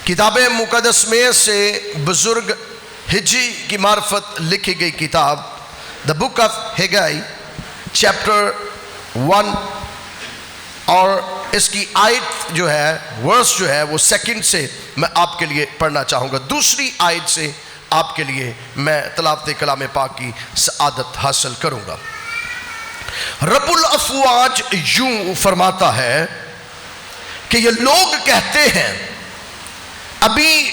کتاب مقدس میں سے بزرگ ہجی کی معرفت لکھی گئی کتاب دا بک آف ہیگائی چیپٹر 1 اور اس کی آیت جو ہے ورس جو ہے وہ سیکنڈ سے میں آپ کے لیے پڑھنا چاہوں گا. دوسری آیت سے آپ کے لیے میں تلاوت کلام پاک کی سعادت حاصل کروں گا. رب الافواج یوں فرماتا ہے کہ یہ لوگ کہتے ہیں ابھی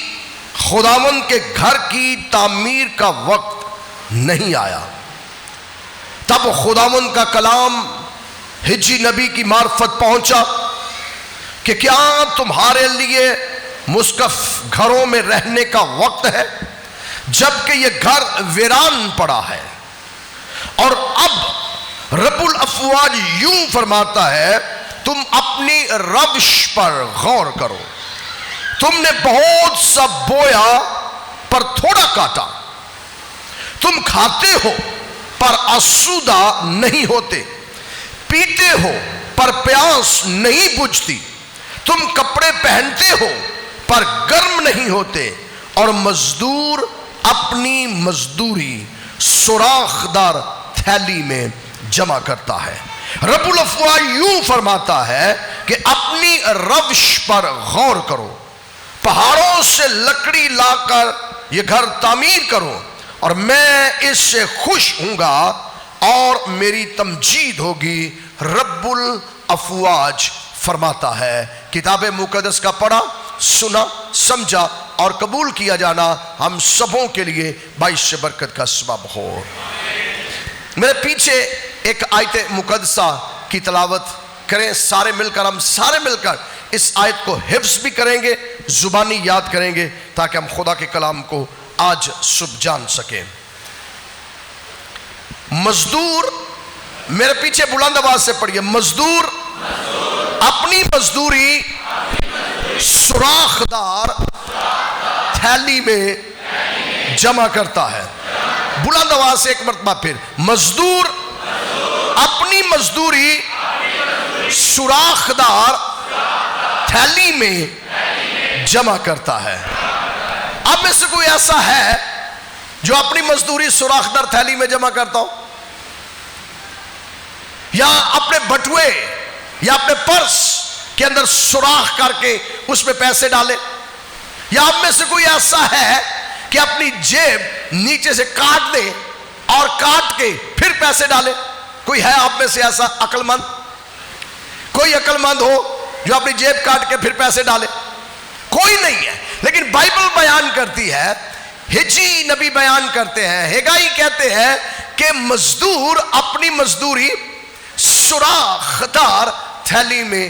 خداوند کے گھر کی تعمیر کا وقت نہیں آیا. تب خداوند کا کلام ہجی نبی کی معرفت پہنچا کہ کیا تمہارے لیے مسکف گھروں میں رہنے کا وقت ہے جبکہ یہ گھر ویران پڑا ہے. اور اب رب الافواج یوں فرماتا ہے تم اپنی روش پر غور کرو. تم نے بہت سا بویا پر تھوڑا کاٹا. تم کھاتے ہو پر آسودہ نہیں ہوتے, پیتے ہو پر پیاس نہیں بجھتی. تم کپڑے پہنتے ہو پر گرم نہیں ہوتے, اور مزدور اپنی مزدوری سوراخ دار تھیلی میں جمع کرتا ہے. رب الافواج یوں فرماتا ہے کہ اپنی روش پر غور کرو, پہاڑوں سے لکڑی لا کر یہ گھر تعمیر کرو, اور میں اس سے خوش ہوں گا اور میری تمجید ہوگی. رب الافواج فرماتا ہے. کتاب مقدس کا پڑھا, سنا, سمجھا اور قبول کیا جانا ہم سبوں کے لیے باعث برکت کا سبب ہو. میرے پیچھے ایک آیت مقدسہ کی تلاوت کریں سارے مل کر. ہم سارے مل کر اس آیت کو حفظ بھی کریں گے, زبانی یاد کریں گے, تاکہ ہم خدا کے کلام کو آج صبح جان سکیں. مزدور, میرے پیچھے بلند آواز سے پڑھیے, مزدور اپنی مزدوری سوراخ دار تھیلی میں جمع کرتا ہے. بلند آواز سے ایک مرتبہ پھر, مزدور اپنی مزدوری سوراخ دار تھیلی میں جمع کرتا ہے. اب میں سے کوئی ایسا ہے جو اپنی مزدوری سوراخ دار تھیلی میں جمع کرتا ہو, یا اپنے بٹوے یا اپنے پرس کے اندر سوراخ کر کے اس میں پیسے ڈالے؟ یا اب میں سے کوئی ایسا ہے کہ اپنی جیب نیچے سے کاٹ دے اور کاٹ کے پھر پیسے ڈالے؟ کوئی ہے آپ میں سے ایسا عقل مند؟ کوئی عقل مند ہو جو اپنی جیب کاٹ کے پھر پیسے ڈالے؟ کوئی نہیں ہے. لیکن بائبل بیان کرتی ہے, ہجی نبی بیان کرتے ہیں, ہیگائی کہتے ہیں کہ مزدور اپنی مزدوری سوراخ دار تھیلی میں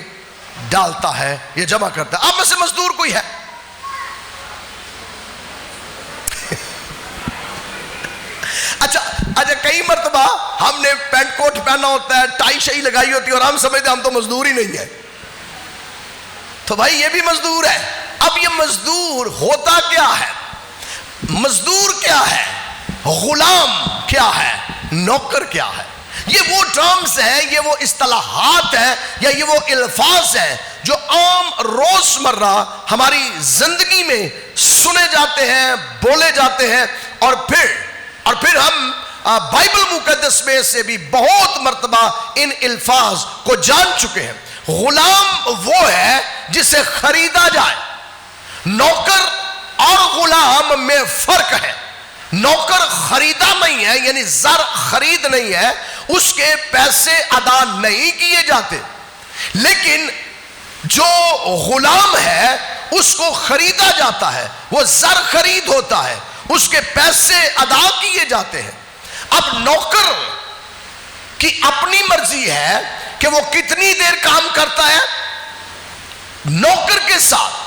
ڈالتا ہے, یہ جمع کرتا ہے. آپ میں سے مزدور کوئی ہے؟ اچھا کئی مرتبہ ہم نے پینٹ کوٹ پہنا ہوتا ہے, ٹائی شائی لگائی ہوتی ہے, اور ہم سمجھتے ہیں ہم تو مزدور ہی نہیں ہے. تو بھائی یہ بھی مزدور ہے. اب یہ مزدور ہوتا کیا ہے؟ مزدور کیا ہے؟ غلام کیا ہے؟ نوکر کیا ہے؟ یہ وہ ٹرمز ہیں, یہ وہ اصطلاحات ہیں, یا یہ وہ الفاظ ہیں جو عام روزمرہ ہماری زندگی میں سنے جاتے ہیں, بولے جاتے ہیں, اور پھر ہم بائبل مقدس میں سے بھی بہت مرتبہ ان الفاظ کو جان چکے ہیں. غلام وہ ہے جسے خریدا جائے. نوکر اور غلام میں فرق ہے. نوکر خریدا نہیں ہے, یعنی زر خرید نہیں ہے, اس کے پیسے ادا نہیں کیے جاتے. لیکن جو غلام ہے اس کو خریدا جاتا ہے, وہ زر خرید ہوتا ہے, اس کے پیسے ادا کیے جاتے ہیں. اب نوکر کی اپنی مرضی ہے کہ وہ کتنی دیر کام کرتا ہے. نوکر کے ساتھ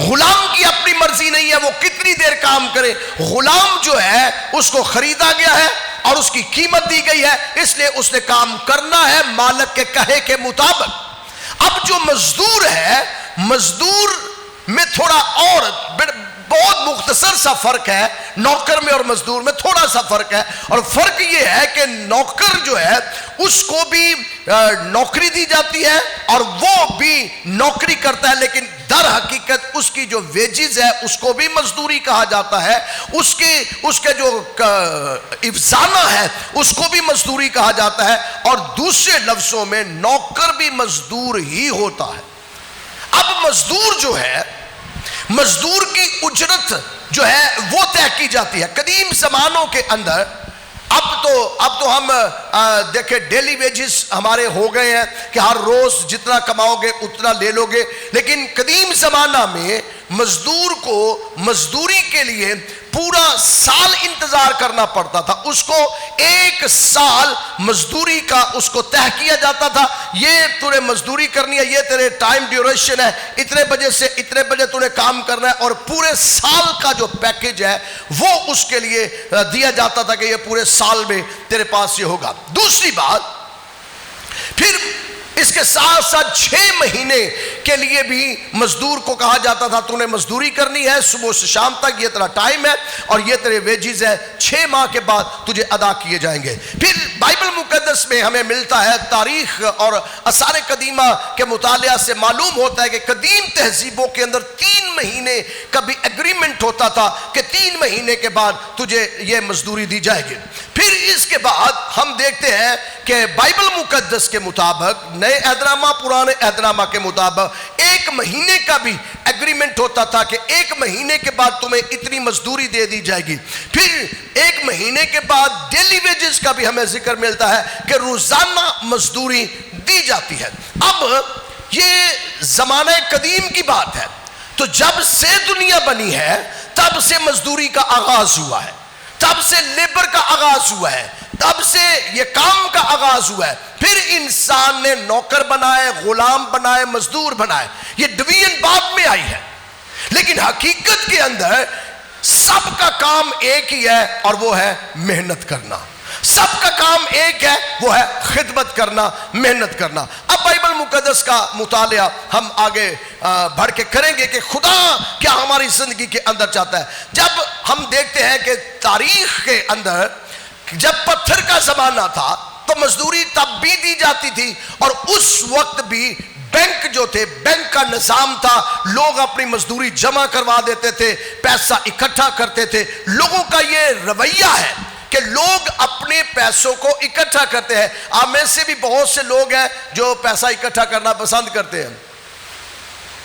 غلام کی اپنی مرضی نہیں ہے وہ کتنی دیر کام کرے. غلام جو ہے اس کو خریدا گیا ہے اور اس کی قیمت دی گئی ہے, اس لیے اس نے کام کرنا ہے مالک کے کہے کے مطابق. اب جو مزدور ہے, مزدور میں تھوڑا اور بہت مختصر سا فرق ہے نوکر میں اور مزدور میں، تھوڑا سا فرق ہے، اور فرق یہ ہے کہ نوکر جو ہے اس کو بھی نوکری دی جاتی ہے اور وہ بھی نوکری کرتا ہے، لیکن در حقیقت اس کی جو ویجز ہے اس کو بھی مزدوری کہا جاتا ہے، اس کے جو افزانہ ہے اس کو بھی مزدوری کہا جاتا ہے، اور دوسرے لفظوں میں نوکر بھی مزدور ہی ہوتا ہے۔ اب مزدور جو ہے، مزدور کی اجرت جو ہے وہ طے کی جاتی ہے۔ قدیم زمانوں کے اندر اب تو ہم دیکھیں ڈیلی ویجز ہمارے ہو گئے ہیں کہ ہر روز جتنا کماؤ گے اتنا لے لو گے، لیکن قدیم زمانہ میں مزدور کو مزدوری کے لیے پورا سال انتظار کرنا پڑتا تھا، اس کو ایک سال مزدوری کا اس کو طے کیا جاتا تھا، یہ تُونے مزدوری کرنی ہے، یہ تیرے ٹائم ڈیوریشن ہے، اتنے بجے سے اتنے بجے تُونے کام کرنا ہے، اور پورے سال کا جو پیکیج ہے وہ اس کے لیے دیا جاتا تھا کہ یہ پورے سال میں تیرے پاس یہ ہوگا۔ دوسری بات، پھر اس کے ساتھ ساتھ 6 مہینے کے لیے بھی مزدور کو کہا جاتا تھا تو نے مزدوری کرنی ہے صبح سے شام تک، یہ تیرا ٹائم ہے اور یہ تیرے ویجز ہے، 6 ماہ کے بعد تجھے ادا کیے جائیں گے۔ پھر بائبل مقدس میں ہمیں ملتا ہے، تاریخ اور آثار قدیمہ کے مطالعہ سے معلوم ہوتا ہے کہ قدیم تہذیبوں کے اندر 3 مہینے کا بھی ایگریمنٹ ہوتا تھا کہ 3 مہینے کے بعد تجھے یہ مزدوری دی جائے گی۔ پھر اس کے بعد ہم دیکھتے ہیں کہ بائبل مقدس کے مطابق، نئے عہدنامہ پرانے عہدنامہ کے مطابق 1 مہینے کا بھی ایگریمنٹ ہوتا تھا کہ 1 مہینے کے بعد تمہیں اتنی مزدوری دے دی جائے گی۔ پھر 1 مہینے کے بعد ڈیلی ویجز کا بھی ہمیں ذکر ملتا ہے کہ روزانہ مزدوری دی جاتی ہے۔ اب یہ زمانہ قدیم کی بات ہے، تو جب سے دنیا بنی ہے تب سے مزدوری کا آغاز ہوا ہے، تب سے لیبر کا آغاز ہوا ہے، تب سے یہ کام کا آغاز ہوا ہے۔ پھر انسان نے نوکر بنائے، غلام بنائے، مزدور بنائے، یہ ڈویژن بعد میں آئی ہے، لیکن حقیقت کے اندر سب کا کام ایک ہی ہے اور وہ ہے محنت کرنا۔ سب کا کام ایک ہے، وہ ہے خدمت کرنا، محنت کرنا۔ اب بائبل مقدس کا مطالعہ ہم آگے بڑھ کے کریں گے کہ خدا کیا ہماری زندگی کے اندر چاہتا ہے۔ جب ہم دیکھتے ہیں کہ تاریخ کے اندر جب پتھر کا زمانہ تھا تو مزدوری تب بھی دی جاتی تھی، اور اس وقت بھی بینک جو تھے، بینک کا نظام تھا، لوگ اپنی مزدوری جمع کروا دیتے تھے، پیسہ اکٹھا کرتے تھے۔ لوگوں کا یہ رویہ ہے کہ لوگ اپنے پیسوں کو اکٹھا کرتے ہیں۔ آپ میں سے بھی بہت سے لوگ ہیں جو پیسہ اکٹھا کرنا پسند کرتے ہیں،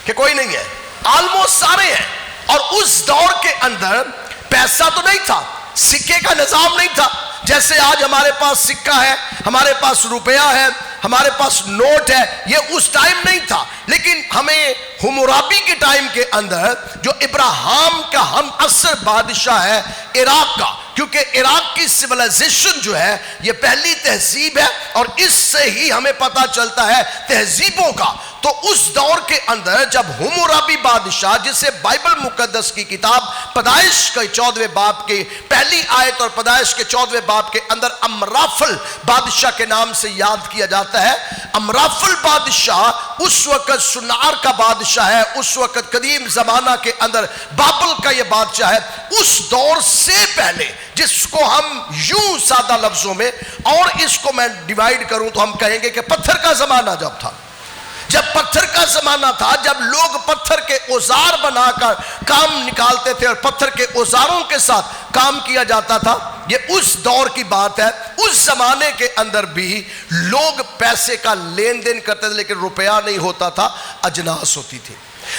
کہ کوئی نہیں ہے، آلموسٹ سارے ہیں۔ اور اس دور کے اندر پیسہ تو نہیں تھا، سکے کا نظام نہیں تھا، جیسے آج ہمارے پاس سکہ ہے، ہمارے پاس روپیہ ہے، ہمارے پاس نوٹ ہے، یہ اس ٹائم نہیں تھا۔ لیکن ہمیں حمورابی کے ٹائم کے اندر جو ابراہیم کا ہم عصر بادشاہ ہے عراق کا، کیونکہ عراق کی سیولائزیشن جو ہے یہ پہلی تہذیب ہے، اور اس سے ہی ہمیں پتہ چلتا ہے تہذیبوں کا۔ تو اس دور کے اندر جب حمورابی بادشاہ، جسے بائبل مقدس کی کتاب پیدائش کے 14ویں باب کی پہلی آیت اور پیدائش کے 14ویں باب کے اندر امرافل بادشاہ کے نام سے یاد کیا جاتا ہے، امرافل بادشاہ اس وقت سنار کا بادشاہ ہے، اس وقت قدیم زمانہ کے اندر بابل کا یہ بادشاہ ہے۔ اس دور سے پہلے، جس کو ہم یوں سادہ لفظوں میں، اور اس کو میں ڈیوائیڈ کروں تو ہم کہیں گے کہ پتھر کا زمانہ جب تھا، جب پتھر کا زمانہ تھا، جب لوگ پتھر کے اوزار بنا کر کام نکالتے تھے اور پتھر کے اوزاروں کے ساتھ کام کیا جاتا تھا، یہ اس دور کی بات ہے۔ اس زمانے کے اندر بھی لوگ پیسے کا لین دین کرتے تھے، لیکن روپیہ نہیں ہوتا تھا، اجناس ہوتی تھی۔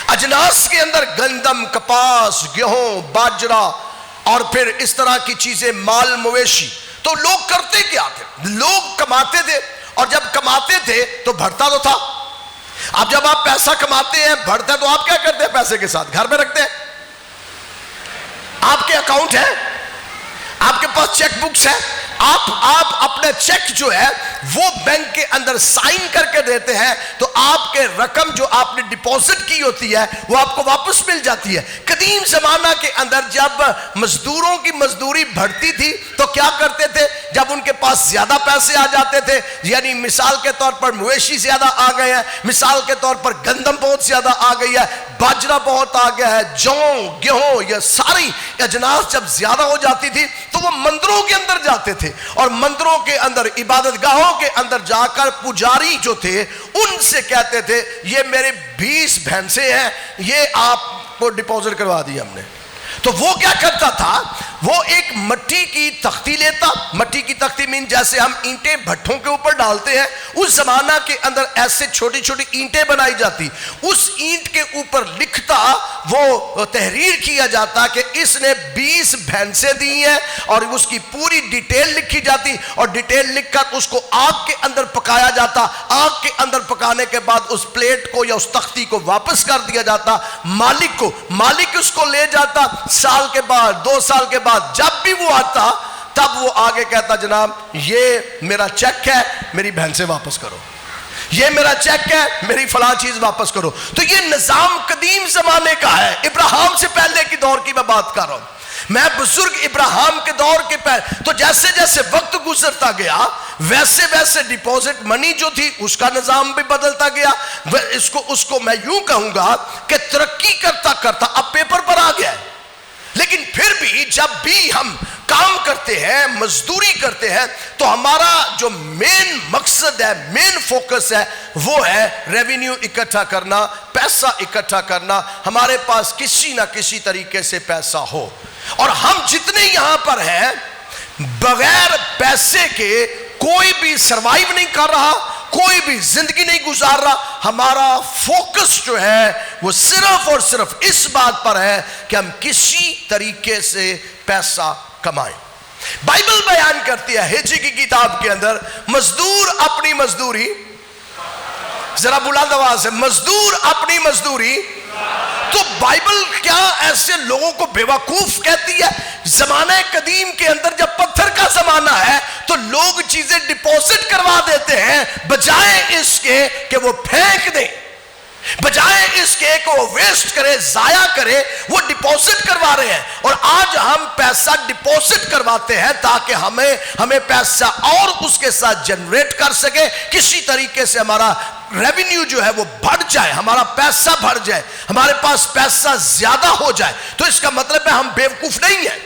اجناس کے اندر گندم، کپاس، گیہوں، باجرہ اور پھر اس طرح کی چیزیں، مال مویشی۔ تو لوگ کرتے کیا تھے؟ لوگ کماتے تھے، اور جب کماتے تھے تو بڑھتا تو تھا۔ اب جب آپ پیسہ کماتے ہیں، بڑھتا ہے، تو آپ کیا کرتے ہیں پیسے کے ساتھ؟ گھر میں رکھتے ہیں۔ آپ کے اکاؤنٹ ہے، آپ کے پاس چیک بکس ہے، آپ اپنے چیک جو ہے وہ بینک کے اندر سائن کر کے دیتے ہیں، تو آپ کے رقم جو آپ نے ڈپوزٹ کی ہوتی ہے وہ آپ کو واپس مل جاتی ہے۔ قدیم زمانہ کے اندر جب مزدوروں کی مزدوری بڑھتی تھی تو کیا کرتے تھے؟ جب ان کے پاس زیادہ پیسے آ جاتے تھے، یعنی مثال کے طور پر مویشی زیادہ آ گئے ہیں، مثال کے طور پر گندم بہت زیادہ آ گئی ہے، باجرہ بہت آ گیا ہے، جو گیہوں، یہ ساری اجناس جب زیادہ ہو جاتی تھی تو وہ مندروں کے اندر جاتے تھے، اور مندروں کے اندر، عبادت گاہوں کے اندر جا کر پجاری جو تھے ان سے کہتے تھے یہ میرے 20 بھینسیں ہیں، یہ آپ کو ڈپوزٹ کروا دی ہم نے۔ تو وہ کیا کرتا تھا؟ وہ ایک مٹی کی تختی لیتا، مٹی کی تختی مین جیسے ہم اینٹیں بھٹوں کے اوپر ڈالتے ہیں، اس زمانہ کے اندر ایسے چھوٹی چھوٹی اینٹیں بنائی جاتی، اس اینٹ کے اوپر لکھتا، وہ تحریر کیا جاتا کہ اس نے 20 بھینسیں دی ہیں، اور اس کی پوری ڈیٹیل لکھی جاتی، اور ڈیٹیل لکھ کر اس کو آگ کے اندر پکایا جاتا، آگ کے اندر پکانے کے بعد اس پلیٹ کو یا اس تختی کو واپس کر دیا جاتا مالک کو، مالک اس کو لے جاتا، سال کے بعد 2 سال کے بعد جب بھی وہ آتا تب وہ آگے کہتا جناب یہ میرا چیک ہے، میری بھینسیں واپس کرو، یہ میرا چیک ہے، میری فلاں چیز واپس کرو۔ تو یہ نظام قدیم زمانے کا ہے، ابراہیم سے پہلے کی دور کی میں بات کر رہا ہوں، میں بزرگ ابراہیم کے دور کے پہلے۔ تو جیسے جیسے وقت گزرتا گیا ویسے ویسے ڈپوزٹ منی جو تھی اس کا نظام بھی بدلتا گیا۔ اس کو میں یوں کہوں گا کہ ترقی کرتا کرتا اب پیپر پر آ گیا ہے، لیکن پھر بھی جب بھی ہم کام کرتے ہیں، مزدوری کرتے ہیں، تو ہمارا جو مین مقصد ہے، مین فوکس ہے، وہ ہے ریونیو اکٹھا کرنا، پیسہ اکٹھا کرنا، ہمارے پاس کسی نہ کسی طریقے سے پیسہ ہو۔ اور ہم جتنے یہاں پر ہیں بغیر پیسے کے کوئی بھی سروائیو نہیں کر رہا، کوئی بھی زندگی نہیں گزار رہا۔ ہمارا فوکس جو ہے وہ صرف اور صرف اس بات پر ہے کہ ہم کسی طریقے سے پیسہ کمائیں۔ بائبل بیان کرتی ہے ہجی کی کتاب کے اندر، مزدور اپنی مزدوری، ذرا بلند آواز سے، مزدور اپنی مزدوری۔ تو بائبل کیا ایسے لوگوں کو بیوقوف کہتی ہے؟ زمانہ قدیم کے اندر جب پتھر کا زمانہ ہے تو لوگ چیزیں ڈپوزٹ کروا دیتے ہیں، بجائے اس کے کہ وہ پھینک دیں، بجائے اس کے کہ وہ ویسٹ کرے، ضائع کرے، وہ ڈپوزٹ کروا رہے ہیں۔ اور آج ہم پیسہ ڈپوزٹ کرواتے ہیں تاکہ ہمیں پیسہ اور اس کے ساتھ جنریٹ کر سکے، کسی طریقے سے ہمارا ریونیو جو ہے وہ بڑھ جائے، ہمارا پیسہ بڑھ جائے، ہمارے پاس پیسہ زیادہ ہو جائے۔ تو اس کا مطلب ہے ہم بیوقوف نہیں ہیں،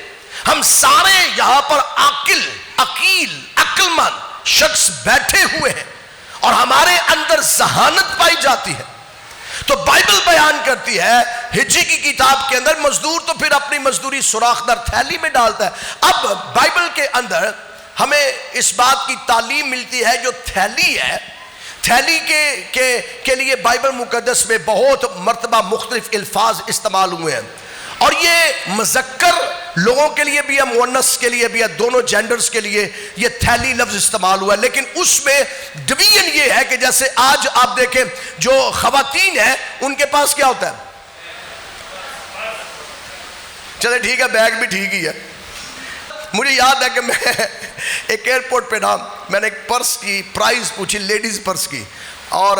ہم سارے یہاں پر عقیل عقل مند شخص بیٹھے ہوئے ہیں اور ہمارے اندر ذہانت پائی جاتی ہے۔ تو بائبل بیان کرتی ہے ہجی کی کتاب کے اندر، مزدور تو پھر اپنی مزدوری سوراخ در تھیلی میں ڈالتا ہے۔ اب بائبل کے اندر ہمیں اس بات کی تعلیم ملتی ہے، جو تھیلی ہے، تھیلی کے لیے بائبل مقدس میں بہت مرتبہ مختلف الفاظ استعمال ہوئے ہیں، اور یہ مذکر لوگوں کے لیے بھی ہے، مؤنث کے لیے بھی ہے، دونوں جینڈرز کے لیے یہ تھیلی لفظ استعمال ہوا ہے۔ لیکن اس میں ڈویژن یہ ہے کہ جیسے آج آپ دیکھیں جو خواتین ہیں ان کے پاس کیا ہوتا ہے، چلے ٹھیک ہے بیگ بھی ٹھیک ہی ہے۔ مجھے یاد ہے کہ میں ایک ایئرپورٹ پہ نا، میں نے ایک پرس کی پرائز پوچھی، لیڈیز پرس کی، اور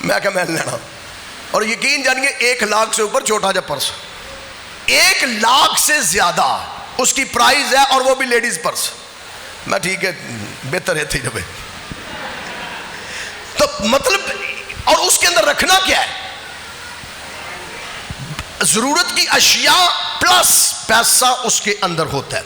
میں کہا میں لینا، اور یقین جانیے 1 لاکھ سے اوپر چھوٹا جا پرس، 1 لاکھ سے زیادہ اس کی پرائز ہے، اور وہ بھی لیڈیز پرس۔ میں ٹھیک ہے بہتر ہے تھی جب، تو مطلب، اور اس کے اندر رکھنا کیا ہے؟ ضرورت کی اشیاء پلس پیسہ اس کے اندر ہوتا ہے۔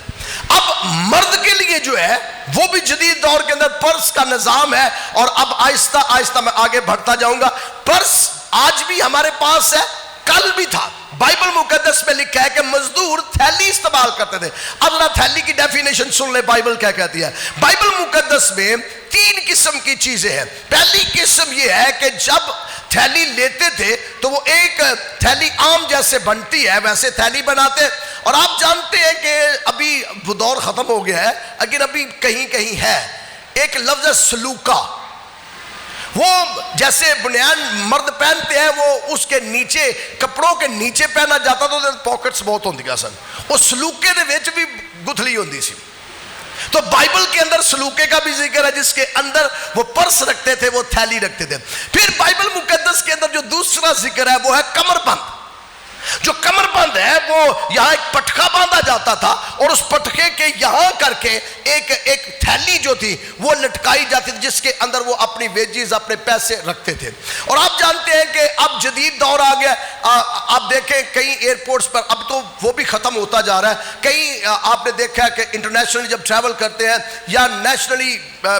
اب مرد کے لیے جو ہے وہ بھی جدید دور کے اندر پرس کا نظام ہے، اور اب آہستہ آہستہ میں آگے بڑھتا جاؤں گا۔ پرس آج بھی ہمارے پاس ہے، کل بھی تھا۔ بائبل مقدس میں لکھا ہے کہ مزدور تھیلی استعمال کرتے تھے۔ اب ذرا تھیلی کی ڈیفینیشن سن لے، بائبل کیا کہتی ہے۔ بائبل مقدس میں 3 قسم کی چیزیں ہیں۔ پہلی قسم یہ ہے کہ جب تھیلی لیتے تھے تو وہ ایک تھیلی عام جیسے بنتی ہے ویسے تھیلی بناتے، اور آپ جانتے ہیں کہ ابھی وہ دور ختم ہو گیا ہے، لیکن ابھی کہیں کہیں ہے ایک لفظ ہے سلوکا، وہ جیسے بنیان مرد پہنتے ہیں، وہ اس کے نیچے کپڑوں کے نیچے پہنا جاتا تو پاکٹس بہت ہوندی سن، وہ سلوکے دے وچ بھی گتھلی ہوندی سی۔ تو بائبل کے اندر سلوکے کا بھی ذکر ہے، جس کے اندر وہ پرس رکھتے تھے، وہ تھیلی رکھتے تھے۔ پھر بائبل مقدس کے اندر جو دوسرا ذکر ہے وہ ہے کمر بند۔ جو کمر بند ہے وہ یہاں ایک پٹخا باندھا جاتا تھا اور اس پٹخے کے یہاں کر کے ایک تھیلی جو تھی وہ لٹکائی جاتی تھی جس کے اندر وہ اپنی ویجز اپنے پیسے رکھتے تھے. اور آپ جانتے ہیں کہ اب جدید دور آ گیا. آپ دیکھیں کئی ایئرپورٹس پر اب تو وہ بھی ختم ہوتا جا رہا ہے. کئی آپ نے دیکھا ہے کہ انٹرنیشنلی جب ٹریول کرتے ہیں یا نیشنلی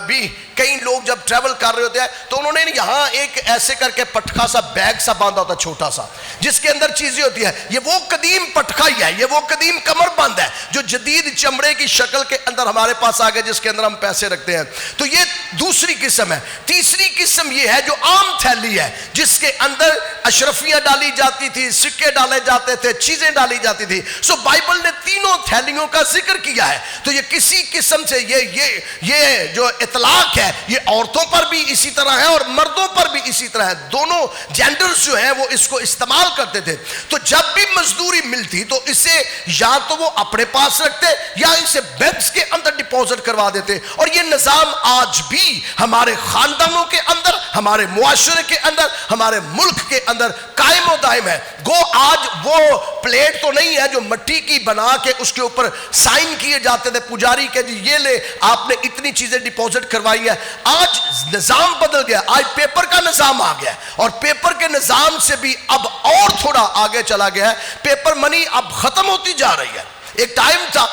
بھی کئی لوگ جب ٹریول کر رہے ہوتے ہیں تو انہوں نے یہاں ایک ایسے کر کے پٹخا سا بیگ سا باندھا ہوتا چھوٹا سا جس کے اندر چیزیں ہوتی ہیں. یہ وہ قدیم پٹخا ہی ہے, یہ وہ قدیم کمر بند ہے جو جدید چمڑے کی شکل کے اندر ہمارے پاس آ گیا جس کے اندر ہم پیسے رکھتے ہیں. تو یہ دوسری قسم ہے. تیسری قسم یہ ہے جو عام تھیلی ہے جس کے اندر اشرفیاں ڈالی جاتی تھی, سکے ڈالے جاتے تھے, چیزیں ڈالی جاتی تھی. سو بائبل نے تینوں تھیلیوں کا ذکر کیا ہے. تو یہ کسی قسم سے یہ جو اطلاق ہے یہ عورتوں پر بھی اسی طرح ہے اور مردوں پر بھی اسی طرح ہے. دونوں جینڈرز جو ہیں وہ اس کو استعمال کرتے تھے. تو جب بھی مزدوری ملتی تو اسے یا تو وہ اپنے پاس رکھتے یا اسے بینکس کے اندر ڈپوزٹ کروا دیتے. اور یہ نظام آج بھی ہمارے خاندانوں کے اندر, ہمارے معاشرے کے اندر, ہمارے ملک کے اندر قائم و دائم ہے. گو آج وہ پلیٹ تو نہیں ہے جو مٹی کی بنا کے اس کے اوپر سائن کیے جاتے تھے پجاری کے, جی یہ لے آپ نے اتنی چیزیں ڈپوزٹ کروائی ہے. آج نظام بدل گیا, آج پیپر کا نظام آ گیا اور پیپر کے نظام سے بھی اب اور تھوڑا آگے چلا گیا ہے. پیپر منی اب ختم ہوتی جا رہی ہے. ایک ٹائم تھا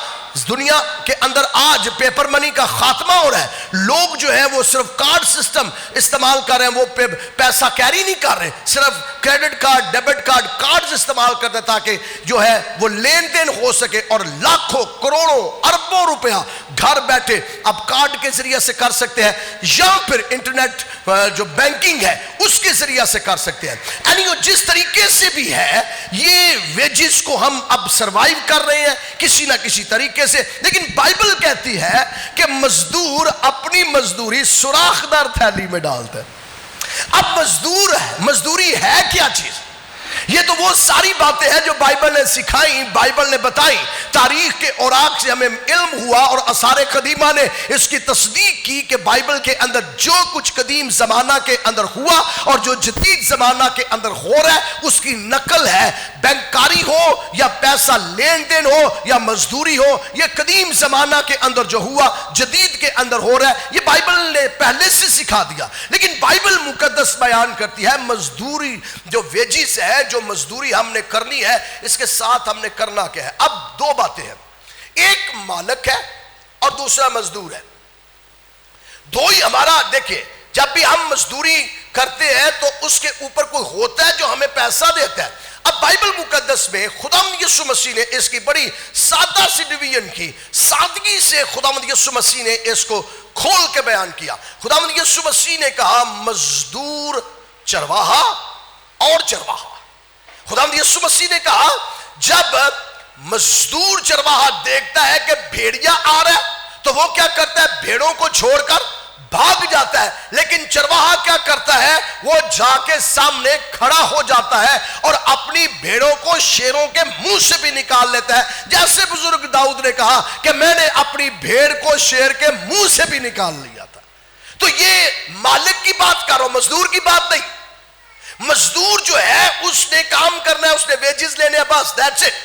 دنیا کے اندر, آج پیپر منی کا خاتمہ ہو رہا ہے. لوگ جو ہیں وہ صرف کارڈ سسٹم استعمال کر رہے ہیں, وہ پیسہ کیری نہیں کر رہے, صرف credit card, debit card, cards استعمال کرتے تاکہ جو ہے وہ لین دین ہو سکے. اور لاکھوں کروڑوں اربوں روپیہ گھر بیٹھے اب کارڈ کے ذریعے سے کر سکتے ہیں یا پھر انٹرنیٹ جو بینکنگ ہے اس کے ذریعے سے کر سکتے ہیں. یعنی جس طریقے سے بھی ہے یہ ویجز کو ہم اب سروائیو کر رہے ہیں کسی نہ کسی طریقے سے. لیکن بائبل کہتی ہے کہ مزدور اپنی مزدوری سوراخ دار تھیلی میں ڈالتا ہے. اب مزدوری ہے کیا چیز؟ یہ تو وہ ساری باتیں ہیں جو بائبل نے سکھائی, بائبل نے بتائی. تاریخ کے اوراق سے ہمیں علم ہوا اور آثار قدیمہ نے اس کی تصدیق کی کہ بائبل کے اندر جو کچھ قدیم زمانہ کے اندر ہوا اور جو جدید زمانہ کے اندر ہو رہا ہے اس کی نقل ہے. بینکاری ہو یا پیسہ لین دین ہو یا مزدوری ہو, یہ قدیم زمانہ کے اندر جو ہوا جدید کے اندر ہو رہا ہے, یہ بائبل نے پہلے سے سکھا دیا. لیکن بائبل مقدس بیان کرتی ہے مزدوری جو ویجز ہے, جو مزدوری ہم نے کرنی ہے, اس کے ساتھ ہم نے کرنا کیا ہے. اب دو باتیں ہیں, ایک مالک ہے اور دوسرا مزدور ہے. دو ہی ہمارا. دیکھیں جب بھی ہم مزدوری کرتے ہیں تو اس کے اوپر کوئی ہوتا ہے جو ہمیں پیسہ دیتا ہے. اب بائبل مقدس میں خداوند یسوع مسیح نے اس کی بڑی سادہ سی ڈویژن کی, سادگی سے خداوند یسوع مسیح نے اس کو کھول کے بیان کیا. خداوند یسوع مسیح نے کہا مزدور چرواہا اور چرواہا. خداوند یسوع مسیح نے کہا جب مزدور چرواہا دیکھتا ہے کہ بھیڑیا آ رہا ہے تو وہ کیا کرتا ہے, بھیڑوں کو چھوڑ کر بھاگ جاتا ہے. لیکن چرواہا کیا کرتا ہے, وہ جا کے سامنے کھڑا ہو جاتا ہے اور اپنی بھیڑوں کو شیروں کے منہ سے بھی نکال لیتا ہے. جیسے بزرگ داؤد نے کہا کہ میں نے اپنی بھیڑ کو شیر کے منہ سے بھی نکال لیا تھا. تو یہ مالک کی بات کر رہا ہوں, مزدور کی بات نہیں. مزدور جو ہے اس نے کام کرنا ہے, اس نے ویجز لینے ہیں, بس دیٹس اٹ.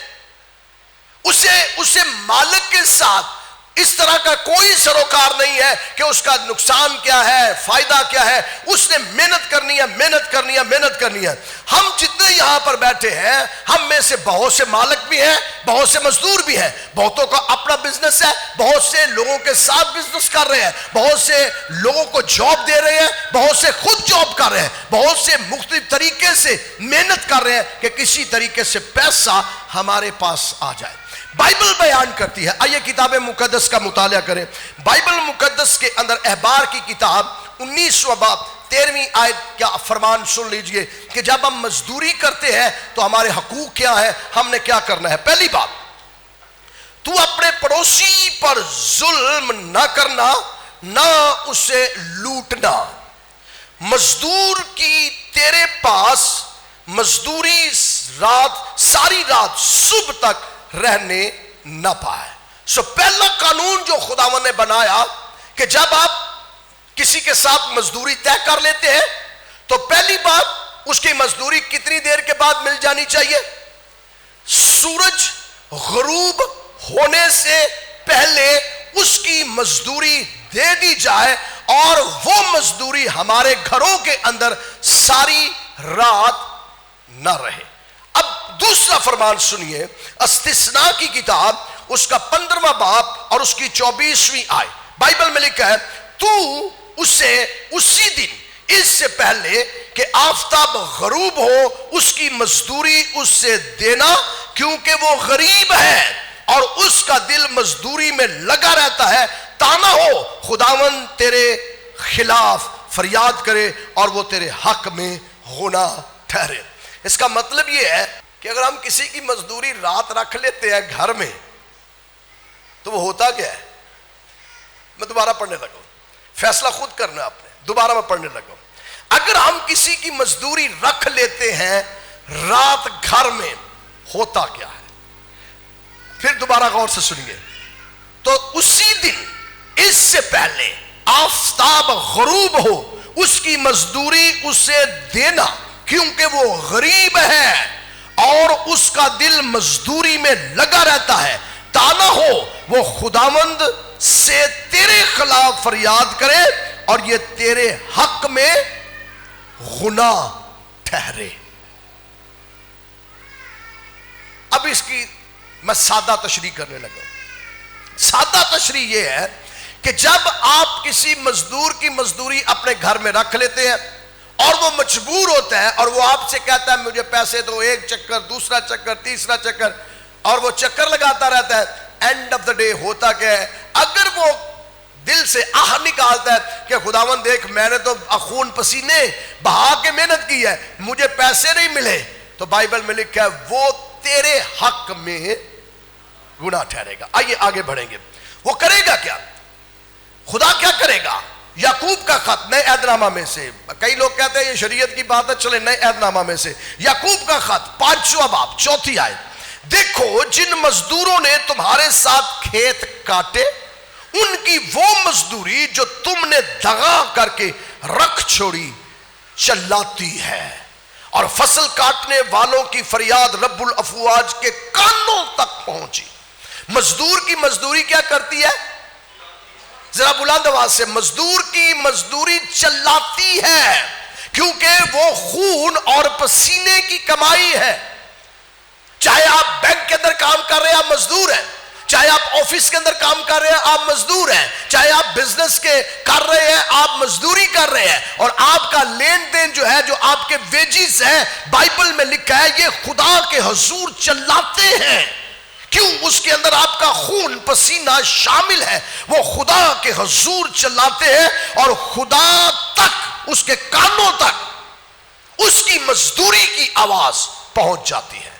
اسے مالک کے ساتھ اس طرح کا کوئی سروکار نہیں ہے کہ اس کا نقصان کیا ہے, فائدہ کیا ہے. اس نے محنت کرنی ہے, محنت کرنی ہے, محنت کرنی ہے. ہم جتنے یہاں پر بیٹھے ہیں ہم میں سے بہت سے مالک بھی ہیں, بہت سے مزدور بھی ہیں. بہتوں کا اپنا بزنس ہے, بہت سے لوگوں کے ساتھ بزنس کر رہے ہیں, بہت سے لوگوں کو جاب دے رہے ہیں, بہت سے خود جاب کر رہے ہیں, بہت سے مختلف طریقے سے محنت کر رہے ہیں کہ کسی طریقے سے پیسہ ہمارے پاس آ جائے. بائبل بیان کرتی ہے, آئیے کتاب مقدس کا مطالعہ کریں. بائبل مقدس کے اندر احبار کی کتاب 19واں باب 13ویں آیت کا فرمان سن لیجئے کہ جب ہم مزدوری کرتے ہیں تو ہمارے حقوق کیا ہے, ہم نے کیا کرنا ہے. پہلی بات, تو اپنے پڑوسی پر ظلم نہ کرنا, نہ اسے لوٹنا. مزدور کی تیرے پاس مزدوری ساری رات صبح تک رہنے نہ پائے. سو پہلا قانون جو خداوند نے بنایا کہ جب آپ کسی کے ساتھ مزدوری طے کر لیتے ہیں تو پہلی بات اس کی مزدوری کتنی دیر کے بعد مل جانی چاہیے, سورج غروب ہونے سے پہلے اس کی مزدوری دے دی جائے اور وہ مزدوری ہمارے گھروں کے اندر ساری رات نہ رہے۔ اب دوسرا فرمان سنیے، استثناء کی کتاب اس کا 15واں باب اور اس کی 24ویں آیت، بائبل میں لکھا ہے تو اسے اسی دن اس سے پہلے کہ آفتاب غروب ہو اس کی مزدوری اس سے دینا، کیونکہ وہ غریب ہے اور اس کا دل مزدوری میں لگا رہتا ہے، تانا ہو خداوند تیرے خلاف فریاد کرے اور وہ تیرے حق میں گناہ ٹھہرے۔ اس کا مطلب یہ ہے کہ اگر ہم کسی کی مزدوری رات رکھ لیتے ہیں گھر میں تو وہ ہوتا کیا ہے؟ میں دوبارہ پڑھنے لگا ہوں، فیصلہ خود کرنا آپ نے، دوبارہ میں پڑھنے لگا ہوں۔ اگر ہم کسی کی مزدوری رکھ لیتے ہیں رات گھر میں ہوتا کیا ہے؟ پھر دوبارہ غور سے سنیے، تو اسی دن اس سے پہلے آفتاب غروب ہو اس کی مزدوری اسے دینا، کیونکہ وہ غریب ہے اور اس کا دل مزدوری میں لگا رہتا ہے، تانا ہو وہ خداوند سے تیرے خلاف فریاد کرے اور یہ تیرے حق میں گناہ ٹھہرے۔ اب اس کی میں سادہ تشریح کرنے لگا۔ سادہ تشریح یہ ہے کہ جب آپ کسی مزدور کی مزدوری اپنے گھر میں رکھ لیتے ہیں اور وہ مجبور ہوتا ہے اور وہ آپ سے کہتا ہے مجھے پیسے دو، ایک چکر، دوسرا چکر، تیسرا چکر، اور وہ چکر لگاتا رہتا ہے، اینڈ آف دا ڈے ہوتا کیا ہے؟ اگر وہ دل سے آہ نکالتا ہے کہ خداوند دیکھ میں نے تو خون پسینے بہا کے محنت کی ہے، مجھے پیسے نہیں ملے، تو بائبل میں لکھا ہے وہ تیرے حق میں گناہ ٹھہرے گا۔ آئیے آگے بڑھیں گے۔ وہ کرے گا کیا؟ خدا کیا کرے گا؟ یعقوب کا خط نئے عہد نامہ میں سے، کئی لوگ کہتے ہیں یہ شریعت کی بات ہے، چلے نئے عہد نامہ میں سے یعقوب کا خط 5واں باب 4 آیت، دیکھو جن مزدوروں نے تمہارے ساتھ کھیت کاٹے ان کی وہ مزدوری جو تم نے دغا کر کے رکھ چھوڑی چلاتی ہے، اور فصل کاٹنے والوں کی فریاد رب الافواج کے کانوں تک پہنچی۔ مزدور کی مزدوری کیا کرتی ہے؟ ذرا بلند آواز سے، مزدور کی مزدوری چلاتی ہے، کیونکہ وہ خون اور پسینے کی کمائی ہے۔ چاہے آپ بینک کے اندر کام کر رہے ہیں آپ مزدور ہیں، چاہے آپ آفس کے اندر کام کر رہے ہیں آپ مزدور ہیں، چاہے آپ بزنس کے کر رہے ہیں آپ مزدوری کر رہے ہیں، اور آپ کا لین دین جو ہے، جو آپ کے ویجز ہیں، بائبل میں لکھا ہے یہ خدا کے حضور چلاتے ہیں۔ کیوں؟ اس کے اندر آپ کا خون پسینہ شامل ہے، وہ خدا کے حضور چلاتے ہیں اور خدا تک، اس کے کانوں تک اس کی مزدوری کی آواز پہنچ جاتی ہے۔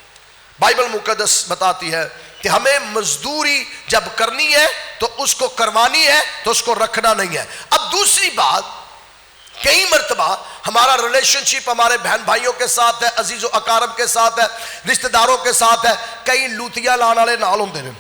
بائبل مقدس بتاتی ہے کہ ہمیں مزدوری جب کرنی ہے تو اس کو کروانی ہے، تو اس کو رکھنا نہیں ہے۔ اب دوسری بات، کئی مرتبہ ہمارا ریلیشن شپ ہمارے بہن بھائیوں کے ساتھ ہے، عزیز و اقارب کے ساتھ ہے، رشتہ داروں کے ساتھ ہے، کئی لوتیاں لان والے نال ہوندے نے۔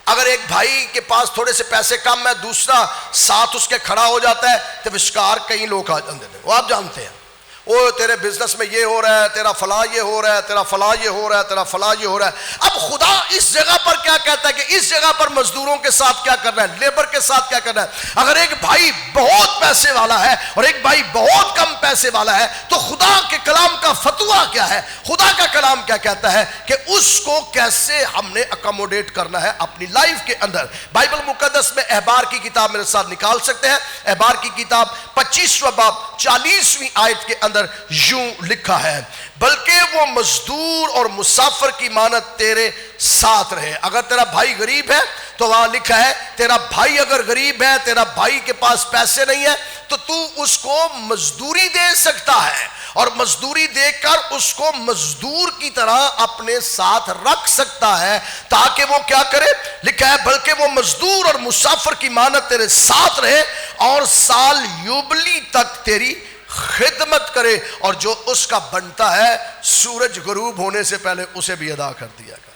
اگر ایک بھائی کے پاس تھوڑے سے پیسے کم ہے، دوسرا ساتھ اس کے کھڑا ہو جاتا ہے تو وشکار کئی لوگ آ جاتے ہیں، وہ آپ جانتے ہیں، وہ تیرے بزنس میں یہ ہو رہا ہے، تیرا فلاں یہ ہو رہا ہے، تیرا فلاں یہ ہو رہا ہے، تیرا فلاں یہ ہو رہا ہے۔ اب خدا اس جگہ پر کیا کہتا ہے کہ اس جگہ پر مزدوروں کے ساتھ کیا کرنا ہے، لیبر کے ساتھ کیا کرنا ہے؟ اگر ایک بھائی بہت پیسے والا ہے اور ایک بھائی بہت کم پیسے والا ہے تو خدا کے کلام کا فتویٰ کیا ہے؟ خدا کا کلام کیا کہتا ہے کہ اس کو کیسے ہم نے اکاموڈیٹ کرنا ہے اپنی لائف کے اندر۔ بائبل مقدس میں احبار کی کتاب میرے ساتھ نکال سکتے ہیں، احبار کی کتاب 25واں باب 40ویں آیت کے اندر یوں لکھا ہے، بلکہ وہ مزدور اور مسافر کی مانت تیرے ساتھ رہے۔ اگر تیرا بھائی غریب ہے تو وہاں لکھا ہے تیرا بھائی اگر غریب ہے، تیرا بھائی کے پاس پیسے نہیں ہے، تو اس کو مزدوری دے سکتا ہے اور مزدوری دے کر اس کو مزدور کی طرح اپنے ساتھ رکھ سکتا ہے تاکہ وہ کیا کرے؟ لکھا ہے بلکہ وہ مزدور اور مسافر کی مانت تیرے ساتھ رہے اور سال یوبلی تک تیری خدمت کرے، اور جو اس کا بنتا ہے سورج غروب ہونے سے پہلے اسے بھی ادا کر دیا گا۔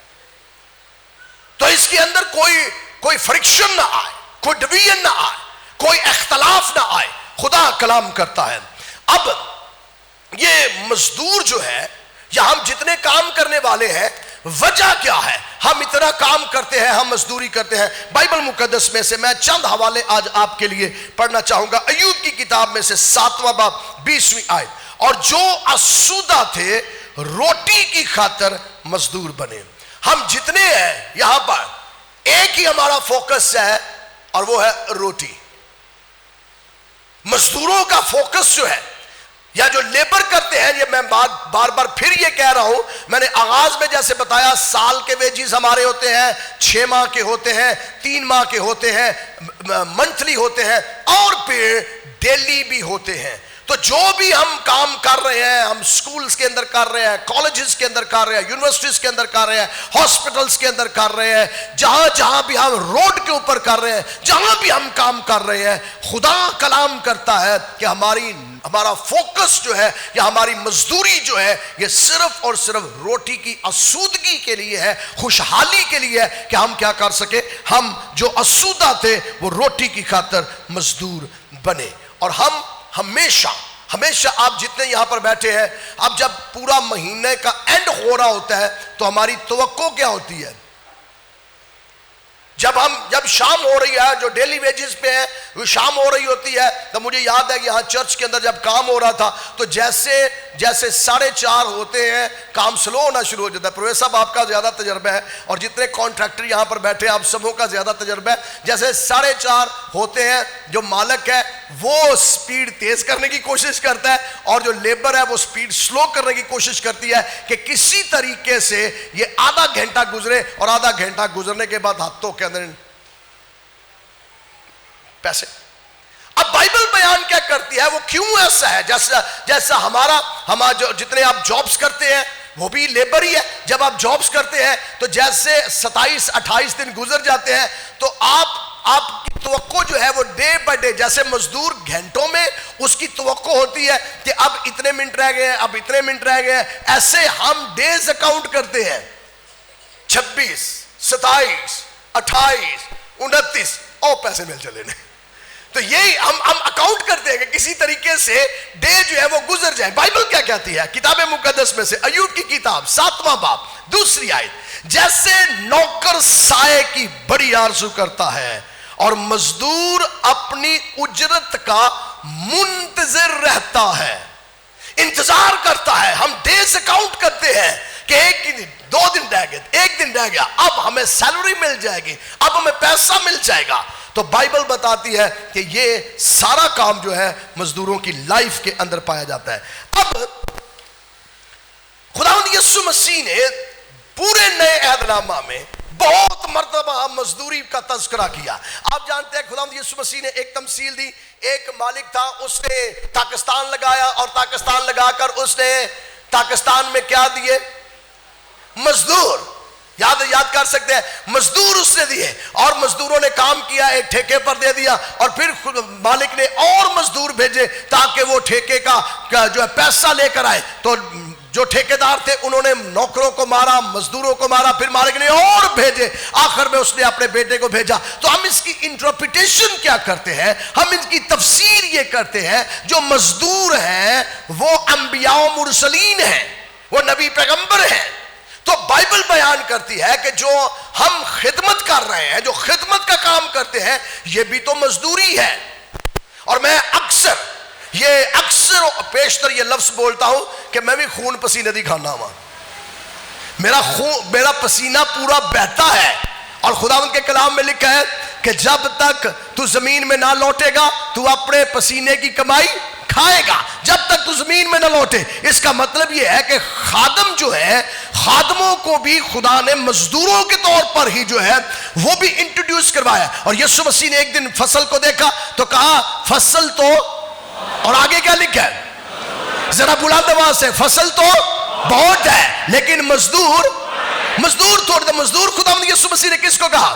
تو اس کے اندر کوئی فرکشن نہ آئے، کوئی ڈویژن نہ آئے، کوئی اختلاف نہ آئے، خدا کلام کرتا ہے۔ اب یہ مزدور جو ہے یا ہم جتنے کام کرنے والے ہیں وجہ کیا ہے ہم اتنا کام کرتے ہیں, ہم مزدوری کرتے ہیں؟ بائبل مقدس میں سے میں چند حوالے آج آپ کے لیے پڑھنا چاہوں گا. ایوب کی کتاب میں سے 7واں باب 20ویں آیت. اور جو آسودہ تھے روٹی کی خاطر مزدور بنے. ہم جتنے ہیں یہاں پر ایک ہی ہمارا فوکس ہے اور وہ ہے روٹی. مزدوروں کا فوکس جو ہے یا جو لیبر کرتے ہیں, یہ میں بار بار پھر یہ کہہ رہا ہوں, میں نے آغاز میں جیسے بتایا سال کے ویجز ہمارے ہوتے ہیں, 6 ماہ کے ہوتے ہیں, 3 ماہ کے ہوتے ہیں, منتھلی ہوتے ہیں, اور پھر ڈیلی بھی ہوتے ہیں. تو جو بھی ہم کام کر رہے ہیں, ہم سکولز کے اندر کر رہے ہیں, کالجز کے اندر کر رہے ہیں, یونیورسٹیز کے اندر کر رہے ہیں, ہاسپٹلز کے اندر کر رہے ہیں, جہاں بھی ہم روڈ کے اوپر کر رہے ہیں, جہاں بھی ہم کام کر رہے ہیں, خدا کلام کرتا ہے کہ ہمارا فوکس جو ہے یا ہماری مزدوری جو ہے یہ صرف اور صرف روٹی کی آسودگی کے لیے ہے, خوشحالی کے لیے ہے کہ ہم کیا کر سکے, ہم جو آسودہ تھے وہ روٹی کی خاطر مزدور بنے. اور ہم ہمیشہ آپ جتنے یہاں پر بیٹھے ہیں, اب جب پورا مہینے کا اینڈ ہو رہا ہوتا ہے تو ہماری توقع کیا ہوتی ہے؟ جب شام ہو رہی ہے, جو ڈیلی ویجز پہ ہے وہ شام ہو رہی ہوتی ہے, تو مجھے یاد ہے کہ یہاں چرچ کے اندر جب کام ہو رہا تھا تو جیسے 4:30 ہوتے ہیں کام سلو ہونا شروع ہو جاتا ہے. پروفیسر صاحب آپ کا زیادہ تجربہ ہے اور جتنے کانٹریکٹر یہاں پر بیٹھے ہیں آپ سبوں کا زیادہ تجربہ ہے. جیسے 4:30 ہوتے ہیں, جو مالک ہے وہ سپیڈ تیز کرنے کی کوشش کرتا ہے اور جو لیبر ہے وہ سپیڈ سلو کرنے کی کوشش کرتی ہے کہ کسی طریقے سے یہ آدھا گھنٹہ گزرے, اور آدھا گھنٹہ گزرنے کے بعد ہاتھوں کے اندر پیسے. اب بائبل بیان کیا کرتی ہے, وہ کیوں ایسا ہے؟ جیسا ہمارا جتنے آپ جابز کرتے ہیں وہ بھی لیبر ہی ہے. جب آپ جابز کرتے ہیں تو جیسے 27-28 دن گزر جاتے ہیں تو آپ کی توقع جو ہے وہ ڈے بائی ڈے, جیسے مزدور گھنٹوں میں اس کی توقع ہوتی ہے کہ اب اتنے منٹ رہ گئے ہیں, اب اتنے منٹ رہ گئے ہیں, ایسے ہم ڈیز اکاؤنٹ کرتے ہیں. 26, 27, 28, 29 اور پیسے مل چلے نہیں. تو یہی ہم اکاؤنٹ کرتے ہیں کہ کسی طریقے سے ڈے جو ہے وہ گزر جائے. بائبل کیا کہتی ہے کتاب مقدس میں سے, ایوب کی کتاب 7واں باب 2 آیت, جیسے نوکر سائے کی بڑی آرزو کرتا ہے اور مزدور اپنی اجرت کا منتظر رہتا ہے, انتظار کرتا ہے. ہم ڈیز اکاؤنٹ کرتے ہیں کہ 2 دن رہ گئے, 1 دن رہ گیا, اب ہمیں سیلری مل جائے گی, اب ہمیں پیسہ مل جائے گا. تو بائبل بتاتی ہے کہ یہ سارا کام جو ہے مزدوروں کی لائف کے اندر پایا جاتا ہے. اب خداوند یسوع مسیح نے پورے نئے عہد نامہ میں بہت مرتبہ مزدوری کا تذکرہ کیا. آپ جانتے ہیں خداوند یسوع مسیح نے ایک تمثیل دی. ایک مالک تھا, اس نے تاکستان لگایا اور تاکستان لگا کر اس نے تاکستان میں کیا دیے؟ مزدور. یاد کر سکتے ہیں, مزدور اس نے دیے اور مزدوروں نے کام کیا, ایک ٹھیکے پر دے دیا اور پھر مالک نے اور مزدور بھیجے تاکہ وہ ٹھیکے کا جو ہے پیسہ لے کر آئے. تو جو ٹھیکیدار تھے انہوں نے نوکروں کو مارا, مزدوروں کو مارا, پھر مالک نے اور بھیجے, آخر میں اس نے اپنے بیٹے کو بھیجا. تو ہم اس کی انٹرپریٹیشن کیا کرتے ہیں, ہم اس کی تفسیر یہ کرتے ہیں جو مزدور ہیں وہ انبیاء و مرسلین ہیں, وہ نبی پیغمبر ہیں. تو بائبل بیان کرتی ہے کہ جو ہم خدمت کر رہے ہیں, جو خدمت کا کام کرتے ہیں, یہ بھی تو مزدوری ہے. اور میں اکثر پیشتر یہ لفظ بولتا ہوں کہ میں بھی خون پسینے دی کھانا ہوا, میرا پسینہ پورا بہتا ہے. اور خداوند کے کلام میں لکھا ہے کہ جب تک تو زمین میں نہ لوٹے گا تو اپنے پسینے کی کمائی کھائے گا, جب تک تو زمین میں نہ لوٹے. اس کا مطلب یہ ہے کہ خادم جو ہے, خادموں کو بھی خدا نے مزدوروں کے طور پر ہی جو ہے وہ بھی انٹروڈیوس کروایا. اور یسوع مسیح نے ایک دن فصل کو دیکھا تو کہا فصل تو, اور آگے کیا لکھا ہے ذرا بلند آواز سے, فصل تو بہت ہے لیکن مزدور تھوڑے. مزدور خداوند یسوع مسیح نے کس کو کہا؟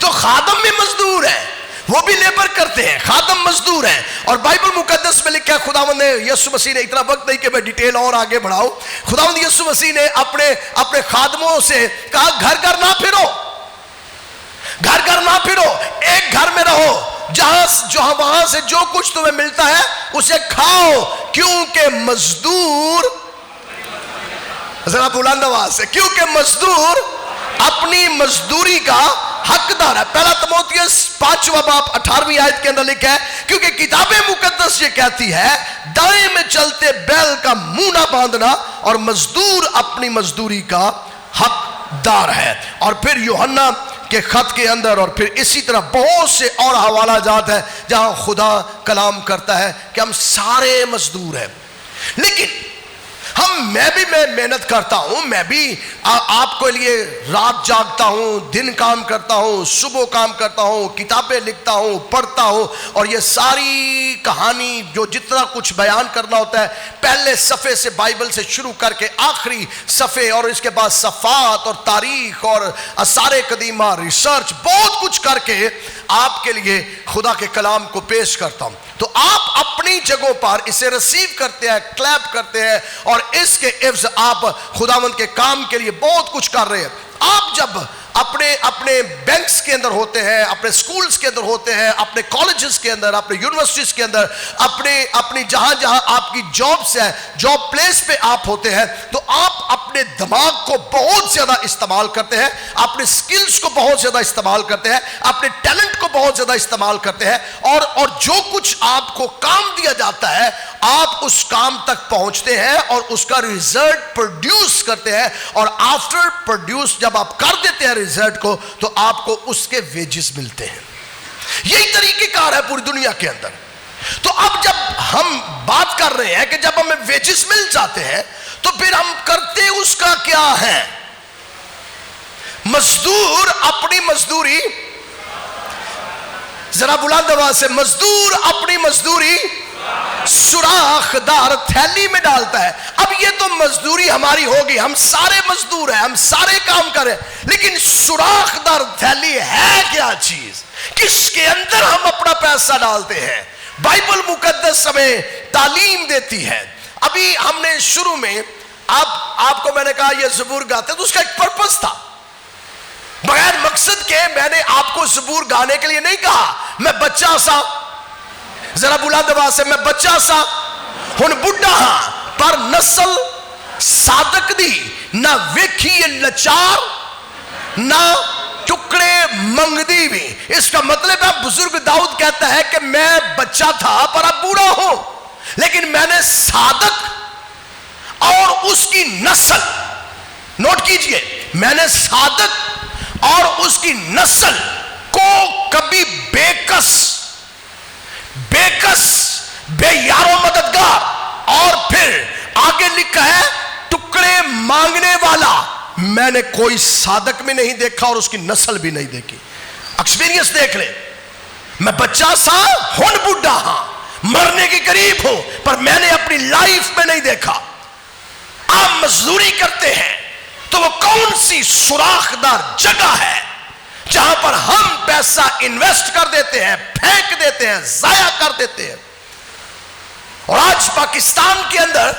تو خادم بھی مزدور ہے, وہ بھی لیبر کرتے ہیں, خادم مزدور ہیں. اور بائبل مقدس میں لکھا ہے خداوند نے یسوع مسیح نے, اتنا وقت نہیں کہ میں ڈیٹیل اور آگے بڑھاؤں, خداوند یسوع مسیح نے اپنے خادموں سے کہا گھر نہ پھرو, ایک گھر میں رہو جہاں وہاں سے جو کچھ تمہیں ملتا ہے اسے کھاؤ, کیونکہ مزدور ذرا بلند آواز سے، کیونکہ مزدور اپنی مزدوری کا حقدار ہے۔ پہلا تموتھیوس 5واں باب 18ویں آیت کے اندر لکھا ہے، کیونکہ کتاب مقدس یہ کہتی ہے دائیں میں چلتے بیل کا منہ نہ باندھنا، اور مزدور اپنی مزدوری کا حقدار ہے۔ اور پھر یوحنا کے خط کے اندر اور پھر اسی طرح بہت سے اور حوالہ جات ہیں جہاں خدا کلام کرتا ہے کہ ہم سارے مزدور ہیں، لیکن میں بھی محنت کرتا ہوں، میں بھی آپ کے لیے رات جاگتا ہوں، دن کام کرتا ہوں، صبح کام کرتا ہوں، کتابیں لکھتا ہوں، پڑھتا ہوں، اور یہ ساری کہانی جو جتنا کچھ بیان کرنا ہوتا ہے پہلے صفحے سے بائبل سے شروع کر کے آخری صفحے، اور اس کے بعد صفات اور تاریخ اور آثار قدیمہ، ریسرچ، بہت کچھ کر کے آپ کے لیے خدا کے کلام کو پیش کرتا ہوں۔ تو آپ اپنی جگہوں پر اسے ریسیو کرتے ہیں، کلیپ کرتے ہیں، اور اس کے عوض آپ خداوند کے کام کے لیے بہت کچھ کر رہے ہیں۔ آپ جب اپنے بینکس کے اندر ہوتے ہیں، اپنے سکولز کے اندر ہوتے ہیں، اپنے کالجز کے اندر، اپنے یونیورسٹیز کے اندر، اپنی جہاں آپ کی جابس ہیں، جاب پلیس پہ آپ ہوتے ہیں، تو آپ اپنے دماغ کو بہت زیادہ استعمال کرتے ہیں، اپنے سکلز کو بہت زیادہ استعمال کرتے ہیں، اپنے ٹیلنٹ کو بہت زیادہ استعمال کرتے ہیں، اور جو کچھ آپ کو کام دیا جاتا ہے آپ اس کام تک پہنچتے ہیں اور اس کا ریزلٹ پروڈیوس کرتے ہیں، اور آفٹر پروڈیوس جب آپ کر دیتے ہیں ریزلٹ کو تو آپ کو اس کے ویجز ملتے ہیں۔ یہی طریقہ کار ہے پوری دنیا کے اندر۔ تو اب جب ہم بات کر رہے ہیں کہ جب ہمیں ویجز مل جاتے ہیں تو پھر ہم کرتے اس کا کیا ہے؟ مزدور اپنی مزدوری، ذرا بلند آواز سے، مزدور اپنی مزدوری سوراخ دار تھیلی میں ڈالتا ہے۔ اب یہ تو مزدوری ہماری ہوگی، ہم سارے مزدور ہیں، ہم سارے کام کریں، لیکن سوراخ دار تھیلی ہے کیا چیز؟ کس کے اندر ہم اپنا پیسہ ڈالتے ہیں؟ بائبل مقدس ہمیں تعلیم دیتی ہے۔ ابھی ہم نے شروع میں آپ کو میں نے کہا یہ زبور گاتے، تو اس کا ایک پرپس تھا، بغیر مقصد کے میں نے آپ کو زبور گانے کے لیے نہیں کہا۔ میں بچہ سا، ذرا بلند آواز سے، میں بچہ سا ہن بڈھا ہاں، پر نسل صادق دی، نہ ویکھی لچار نہ ٹکڑے منگدی بھی۔ اس کا مطلب ہے بزرگ داؤد کہتا ہے کہ میں بچہ تھا پر اب بوڑھا ہوں، لیکن میں نے صادق اور اس کی نسل، نوٹ کیجئے، میں نے صادق اور اس کی نسل کو کبھی بے کس بے یار و مددگار، اور پھر آگے لکھا ہے ٹکڑے مانگنے والا میں نے کوئی صادق میں نہیں دیکھا اور اس کی نسل بھی نہیں دیکھی۔ ایکسپیرینس دیکھ لے، میں بچہ سا ہن بڈھا ہاں، مرنے کے قریب ہوں، پر میں نے اپنی لائف میں نہیں دیکھا۔ آپ مزدوری کرتے ہیں تو وہ کون سی سوراخ دار جگہ ہے جہاں پر ہم پیسہ انویسٹ کر دیتے ہیں، پھینک دیتے ہیں، ضائع کر دیتے ہیں؟ اور آج پاکستان کے اندر،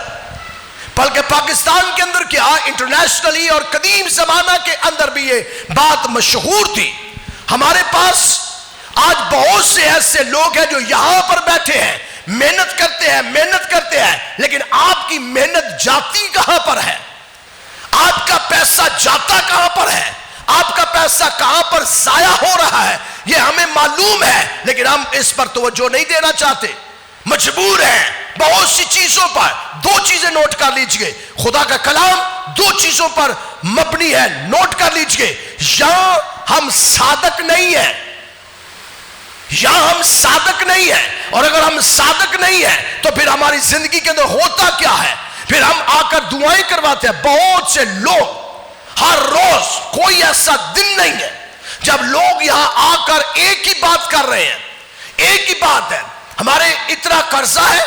بلکہ پاکستان کے اندر کیا انٹرنیشنلی اور قدیم زمانہ کے اندر بھی یہ بات مشہور تھی۔ ہمارے پاس آج بہت سے ایسے لوگ ہیں جو یہاں پر بیٹھے ہیں، محنت کرتے ہیں، لیکن آپ کی محنت جاتی کہاں پر ہے؟ آپ کا پیسہ جاتا کہاں پر ہے؟ آپ کا پیسہ کہاں پر ضائع ہو رہا ہے؟ یہ ہمیں معلوم ہے، لیکن ہم اس پر توجہ نہیں دینا چاہتے، مجبور ہیں بہت سی چیزوں پر۔ دو چیزیں نوٹ کر لیجئے، خدا کا کلام دو چیزوں پر مبنی ہے، نوٹ کر لیجئے۔ یا ہم صادق نہیں ہیں، یا ہم صادق نہیں ہیں، اور اگر ہم صادق نہیں ہیں تو پھر ہماری زندگی کے اندر ہوتا کیا ہے؟ پھر ہم آ کر دعائیں کرواتے ہیں۔ بہت سے لوگ ہر روز، کوئی ایسا دن نہیں ہے جب لوگ یہاں آ کر ایک ہی بات کر رہے ہیں، ایک ہی بات ہے، ہمارے اتنا قرضہ ہے،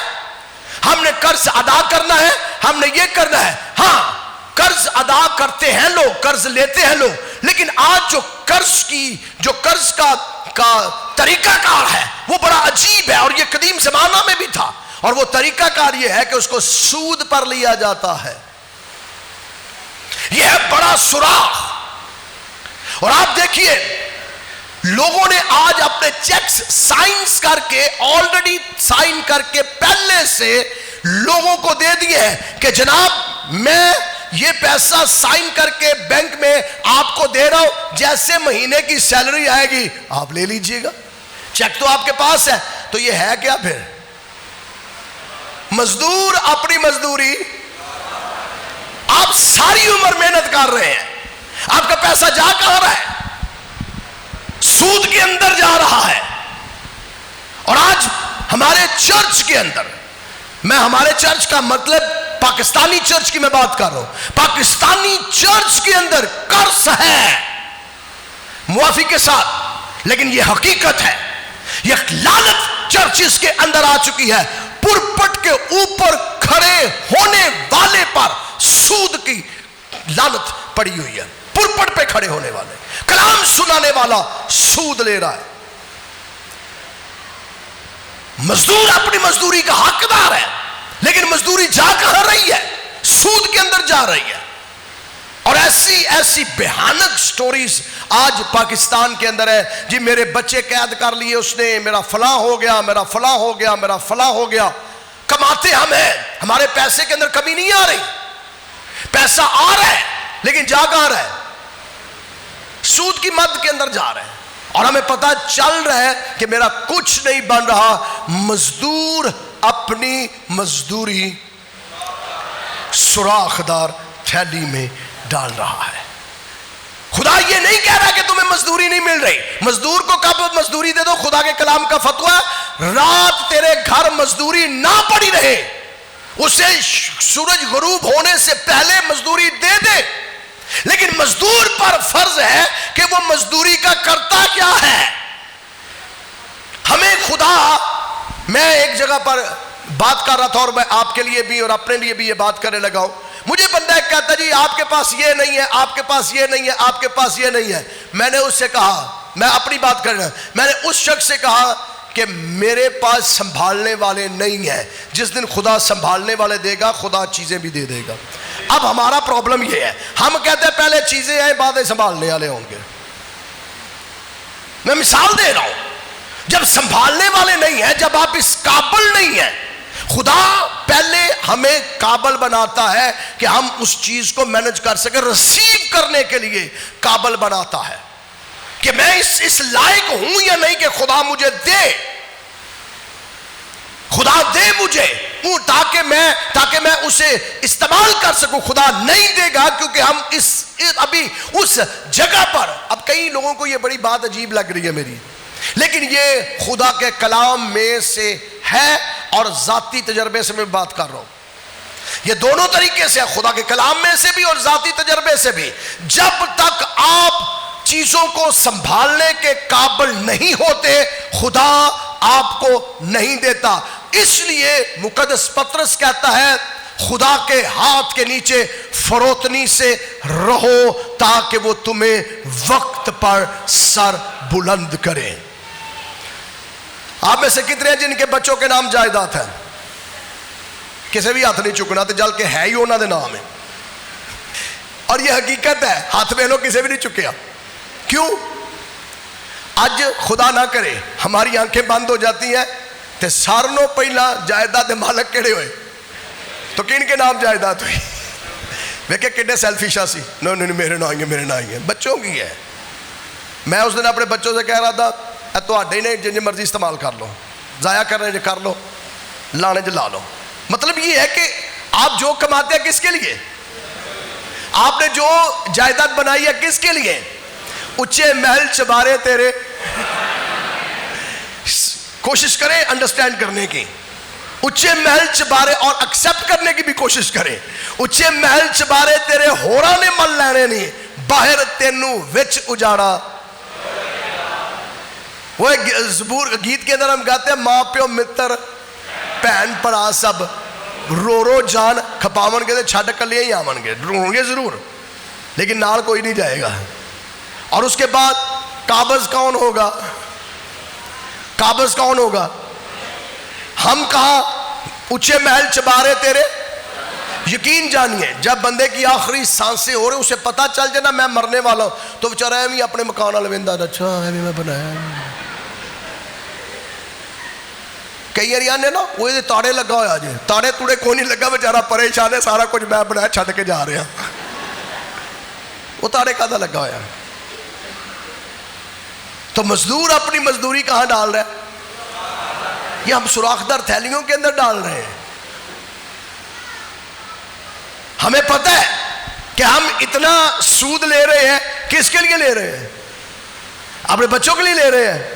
ہم نے قرض ادا کرنا ہے، ہم نے یہ کرنا ہے۔ ہاں، قرض ادا کرتے ہیں لوگ، قرض لیتے ہیں لوگ، لیکن آج جو قرض کا طریقہ کار ہے وہ بڑا عجیب ہے، اور یہ قدیم زمانہ میں بھی تھا، اور وہ طریقہ کار یہ ہے کہ اس کو سود پر لیا جاتا ہے۔ یہ ہے بڑا سوراخ۔ اور آپ دیکھیے لوگوں نے آج اپنے چیکس سائنس کر کے، آلریڈی سائن کر کے پہلے سے لوگوں کو دے دیے ہیں کہ جناب میں یہ پیسہ سائن کر کے بینک میں آپ کو دے رہا ہوں, جیسے مہینے کی سیلری آئے گی آپ لے لیجئے گا, چیک تو آپ کے پاس ہے. تو یہ ہے کیا پھر؟ مزدور اپنی مزدوری, آپ ساری عمر محنت کر رہے ہیں, آپ کا پیسہ جا کہاں رہا ہے؟ سود کے اندر جا رہا ہے. اور آج ہمارے چرچ کے اندر, میں ہمارے چرچ کا مطلب پاکستانی چرچ کی میں بات کر رہا ہوں, پاکستانی چرچ کے اندر قرض ہے معافی کے ساتھ, لیکن یہ حقیقت ہے, یہ لعنت چرچز کے اندر آ چکی ہے. پرپٹ کے اوپر کھڑے ہونے والے پر سود کی لعنت پڑی ہوئی ہے. پرپٹ پہ کھڑے ہونے والے, کلام سنانے والا سود لے رہا ہے. مزدور اپنی مزدوری کا حقدار ہے, لیکن مزدوری جا کہاں رہی ہے؟ سود کے اندر جا رہی ہے. اور ایسی بھیانک سٹوریز آج پاکستان کے اندر ہے. جی میرے بچے قید کر لیے اس نے, میرا فلاں ہو گیا, میرا فلاں ہو گیا, میرا فلاں ہو گیا. کماتے ہم ہیں, ہمارے پیسے کے اندر کمی نہیں آ رہی, پیسہ آ رہا ہے لیکن جا کہاں رہا ہے؟ سود کی مد کے اندر جا رہے ہیں. اور ہمیں پتہ چل رہا ہے کہ میرا کچھ نہیں بن رہا. مزدور اپنی مزدوری سوراخدار تھیلی میں ڈال رہا ہے. خدا یہ نہیں کہہ رہا کہ تمہیں مزدوری نہیں مل رہی. مزدور کو کب مزدوری دے دو؟ خدا کے کلام کا فتویٰ ہے, رات تیرے گھر مزدوری نہ پڑی رہے, اسے سورج غروب ہونے سے پہلے مزدوری دے دے. لیکن مزدور پر فرض ہے کہ وہ مزدوری کا کرتا کیا ہے. ہمیں خدا, میں ایک جگہ پر بات کر رہا تھا اور میں آپ کے لیے بھی اور اپنے لیے بھی یہ بات کرنے لگا ہوں. مجھے بندہ ایک کہتا جی آپ کے پاس یہ نہیں ہے, آپ کے پاس یہ نہیں ہے, آپ کے پاس یہ نہیں ہے. میں نے اس سے کہا, میں اپنی بات کر رہا ہوں, میں نے اس شخص سے کہا کہ میرے پاس سنبھالنے والے نہیں ہیں. جس دن خدا سنبھالنے والے دے گا خدا چیزیں بھی دے دے گا. اب ہمارا پرابلم یہ ہے, ہم کہتے ہیں پہلے چیزیں آئیں بعدیں سنبھالنے والے ہوں گے. میں مثال دے رہا ہوں, جب سنبھالنے والے نہیں ہیں, جب آپ اس قابل نہیں ہیں, خدا پہلے ہمیں قابل بناتا ہے کہ ہم اس چیز کو مینج کر سکیں. ریسیو کرنے کے لیے قابل بناتا ہے کہ میں اس لائق ہوں یا نہیں کہ خدا مجھے دے. خدا دے مجھے تاکہ میں اسے استعمال کر سکوں. خدا نہیں دے گا کیونکہ ہم ابھی اس جگہ پر, اب کئی لوگوں کو یہ بڑی بات عجیب لگ رہی ہے میری, لیکن یہ خدا کے کلام میں سے ہے اور ذاتی تجربے سے میں بات کر رہا ہوں. یہ دونوں طریقے سے ہے, خدا کے کلام میں سے بھی اور ذاتی تجربے سے بھی. جب تک آپ چیزوں کو سنبھالنے کے قابل نہیں ہوتے خدا آپ کو نہیں دیتا. اس لیے مقدس پطرس کہتا ہے خدا کے ہاتھ کے نیچے فروتنی سے رہو تاکہ وہ تمہیں وقت پر سر بلند کرے. آپ میں سے کتنے ہیں جن کے بچوں کے نام جائیداد ہیں؟ کسی بھی ہاتھ نہیں چکنا, تو جل کے ہے ہی انہوں نے نام ہے. اور یہ حقیقت ہے, ہاتھ میں لوگ کسی بھی نہیں چکیا. کیوں؟ اج خدا نہ کرے ہماری آنکھیں بند ہو جاتی ہیں تے سارنوں پہلا جائیداد مالک کہڑے ہوئے تو کن کے نام جائیداد ہوئی؟ دیکھیں کتنے سیلفش سی, نہیں میرے نہ آئیں میرے نہ آئیں. بچوں کی ہے. میں اس دن اپنے بچوں سے کہہ رہا تھا ہی نہیں جن مرضی استعمال کر لو, ضائع کرنے جو کر لو, لانے جو لا لو. مطلب یہ ہے کہ آپ جو کماتے ہیں کس کے لیے؟ آپ نے جو جائیداد بنائی ہے کس کے لیے؟ اچھے محل چبارے تیرے. کوشش کریں انڈرسٹینڈ کرنے کی. اچھے محل چبارے اور ایکسپٹ کرنے کی بھی کوشش کریں. اچھے محل چبارے تیرے ہورا نے مل لینے نہیں, باہر تینوں وچ اجاڑا. وہ زبور گیت کے اندر ہم گاتے ہیں ماں پیو متر بہن پڑا سب رو جان کھپاون گے چھڈ کلے ہی آون گے. رون گے ضرور لیکن نال کوئی نہیں جائے گا. اور اس کے بعد قابض کون ہوگا؟ قابض کون ہوگا؟ ہم کہاں اونچے محل چبارے تیرے. یقین جانیے جب بندے کی آخری سانسیں ہو رہے اسے پتا چل جائے نا میں مرنے والا ہوں تو بیچارہ ایویں اپنے مکان والے ویندا, اچھا ایویں میں بنایا. کئی اریا نے نا وہ تاڑے لگا ہوا جی, تاڑے توڑے کوئی نہیں لگا, بیچارہ پریشان ہے, سارا کچھ میں بنایا چھڈ کے جا رہا. وہ تاڑے کہاں لگا ہوا ہے. تو مزدور اپنی مزدوری کہاں ڈال رہا ہے؟ یہ ہم سوراخدار تھیلیوں کے اندر ڈال رہے ہیں. ہمیں پتہ ہے کہ ہم اتنا سود لے رہے ہیں. کس کے لیے لے رہے ہیں؟ اپنے بچوں کے لیے لے رہے ہیں,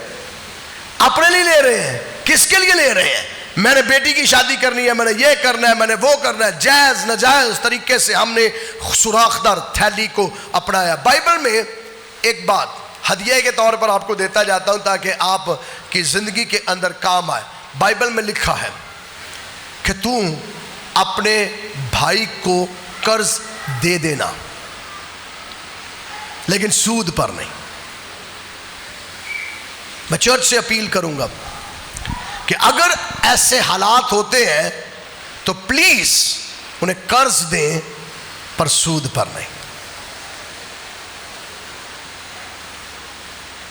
اپنے لیے لے رہے ہیں. کس کے لیے لے رہے ہیں؟ میں نے بیٹی کی شادی کرنی ہے, میں نے یہ کرنا ہے, میں نے وہ کرنا ہے. جائز ناجائز طریقے سے ہم نے سوراخدار تھیلی کو اپنایا. بائبل میں ایک بات ہدیے کے طور پر آپ کو دیتا جاتا ہوں تاکہ آپ کی زندگی کے اندر کام آئے. بائبل میں لکھا ہے کہ تو اپنے بھائی کو قرض دے دینا لیکن سود پر نہیں. میں چرچ سے اپیل کروں گا کہ اگر ایسے حالات ہوتے ہیں تو پلیز انہیں قرض دیں پر سود پر نہیں.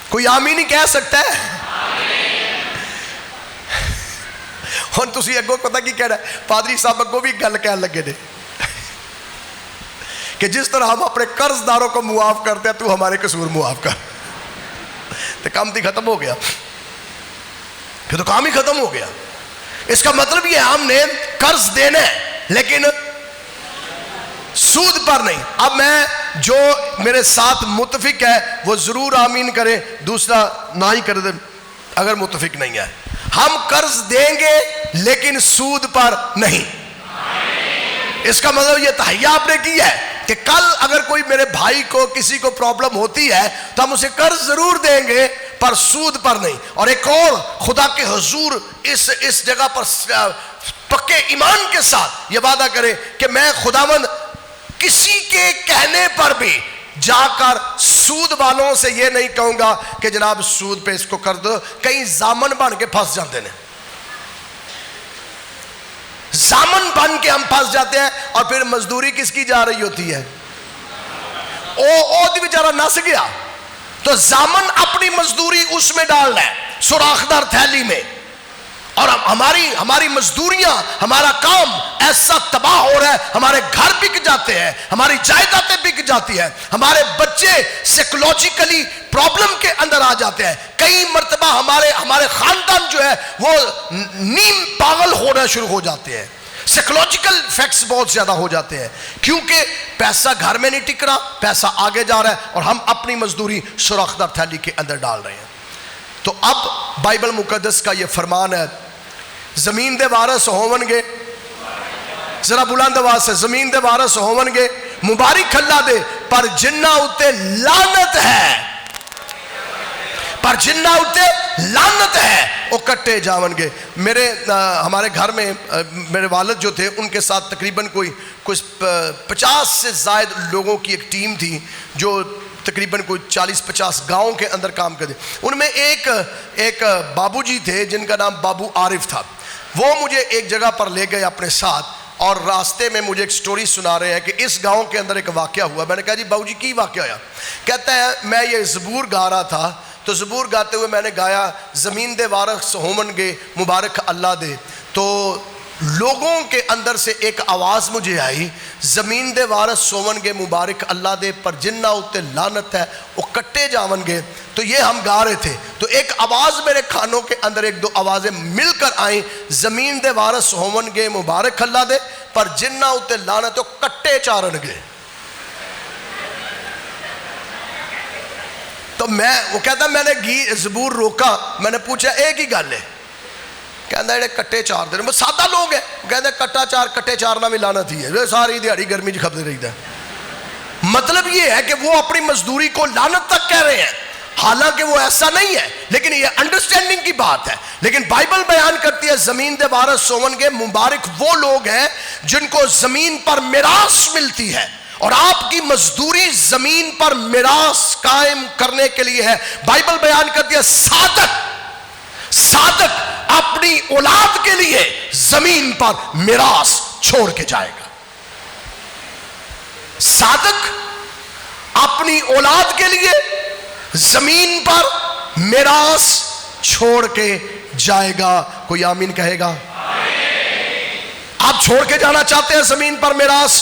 کوئی آمین نہیں کہہ سکتا ہے؟ اور تسی اگوں پتہ کی کہہ رہا ہے, پادری صاحب اگوں بھی گل کہنے لگے نے کہ جس طرح ہم اپنے قرض داروں کو معاف کرتے ہیں تو ہمارے قصور معاف کر. تو کام ہی ختم ہو گیا, کہ تو کام ہی ختم ہو گیا. اس کا مطلب یہ ہم نے قرض دینا ہے لیکن سود پر نہیں. اب میں جو میرے ساتھ متفق ہے وہ ضرور آمین کرے, دوسرا نہ ہی کر دے اگر متفق نہیں ہے. ہم قرض دیں گے لیکن سود پر نہیں. اس کا مطلب یہ تہیہ آپ نے کیا ہے کہ کل اگر کوئی میرے بھائی کو کسی کو پرابلم ہوتی ہے تو ہم اسے قرض ضرور دیں گے پر سود پر نہیں. اور ایک اور خدا کے حضور اس جگہ پر پکے ایمان کے ساتھ یہ وعدہ کرے کہ میں خداوند کسی کے کہنے پر بھی جا کر سود والوں سے یہ نہیں کہوں گا کہ جناب سود پہ اس کو کر دو. کئی زامن بن کے پھنس جاتے ہیں, زامن بن کے ہم پھنس جاتے ہیں. اور پھر مزدوری کس کی جا رہی ہوتی ہے؟ او دی بیچارہ نس گیا تو زامن اپنی مزدوری اس میں ڈال رہا ہے, سوراخدار تھیلی میں. اور ہماری مزدوریاں, ہمارا کام ایسا تباہ ہو رہا ہے, ہمارے گھر بک جاتے ہیں, ہماری جائیدادیں بک جاتی ہیں, ہمارے بچے سائیکولوجیکلی پرابلم کے اندر آ جاتے ہیں. کئی مرتبہ ہمارے خاندان جو ہے وہ نیم پاگل ہونا شروع ہو جاتے ہیں. سائیکولوجیکل فیکٹس بہت زیادہ ہو جاتے ہیں کیونکہ پیسہ گھر میں نہیں ٹک رہا, پیسہ آگے جا رہا ہے اور ہم اپنی مزدوری سوراخدار تھیلی کے اندر ڈال رہے ہیں. تو اب بائبل مقدس کا یہ فرمان ہے, زمین دے وارث ہون گے, ذرا بلند آواز سے, زمین دے وارث ہون گے مبارک اللہ دے, پر جنہ اتے لعنت ہے, پر جنہ اتے لعنت ہے وہ کٹے جاون گے. ہمارے گھر میں میرے والد جو تھے ان کے ساتھ تقریباً کچھ 50 سے زائد لوگوں کی ایک ٹیم تھی جو تقریباً کوئی 40-50 گاؤں کے اندر کام کرتے. ان میں ایک بابو جی تھے جن کا نام بابو عارف تھا. وہ مجھے ایک جگہ پر لے گئے اپنے ساتھ اور راستے میں مجھے ایک سٹوری سنا رہے ہیں کہ اس گاؤں کے اندر ایک واقعہ ہوا. میں نے کہا جی بابو جی کی واقعہ ہوا؟ کہتا ہے میں یہ زبور گا رہا تھا تو زبور گاتے ہوئے میں نے گایا زمین دے وارث ہون گے مبارک اللہ دے. تو لوگوں کے اندر سے ایک آواز مجھے آئی, زمین دے وارث ہون گے مبارک اللہ دے, پر جنہ اتے لعنت ہے وہ کٹے جاون گے. تو یہ ہم گا رہے تھے تو ایک آواز میرے کانوں کے اندر ایک دو آوازیں مل کر آئیں, زمین دے وارث ہون گے مبارک اللہ دے, پر جنہ اتے لعنت وہ کٹے چارن گے. تو وہ کہتا میں نے زبور روکا, میں نے پوچھا ایک ہی گل ہے؟ کہنا ہے کٹے چار دے, وہ سادہ لوگ ہیں, کہتے ہیں کٹے چارنا بھی لعنت ہی ہے, ساری دیہڑی گرمی چ کھپتے رہتا ہے. مطلب یہ ہے کہ وہ اپنی مزدوری کو لعنت تک کہہ رہے ہیں, حالانکہ وہ ایسا نہیں ہے, لیکن یہ انڈرسٹینڈنگ کی بات ہے. لیکن بائبل بیان کرتی ہے زمین دے وارث ہون گے مبارک وہ لوگ ہیں جن کو زمین پر میراث ملتی ہے, اور آپ کی مزدوری زمین پر میراث قائم کرنے کے لیے ہے. بائبل بیان کرتی ہے صادق اپنی اولاد کے لیے زمین پر میراث چھوڑ کے جائے گا. صادق اپنی اولاد کے لیے زمین پر میراث چھوڑ کے جائے گا. کوئی آمین کہے گا؟ آپ چھوڑ کے جانا چاہتے ہیں زمین پر میراث؟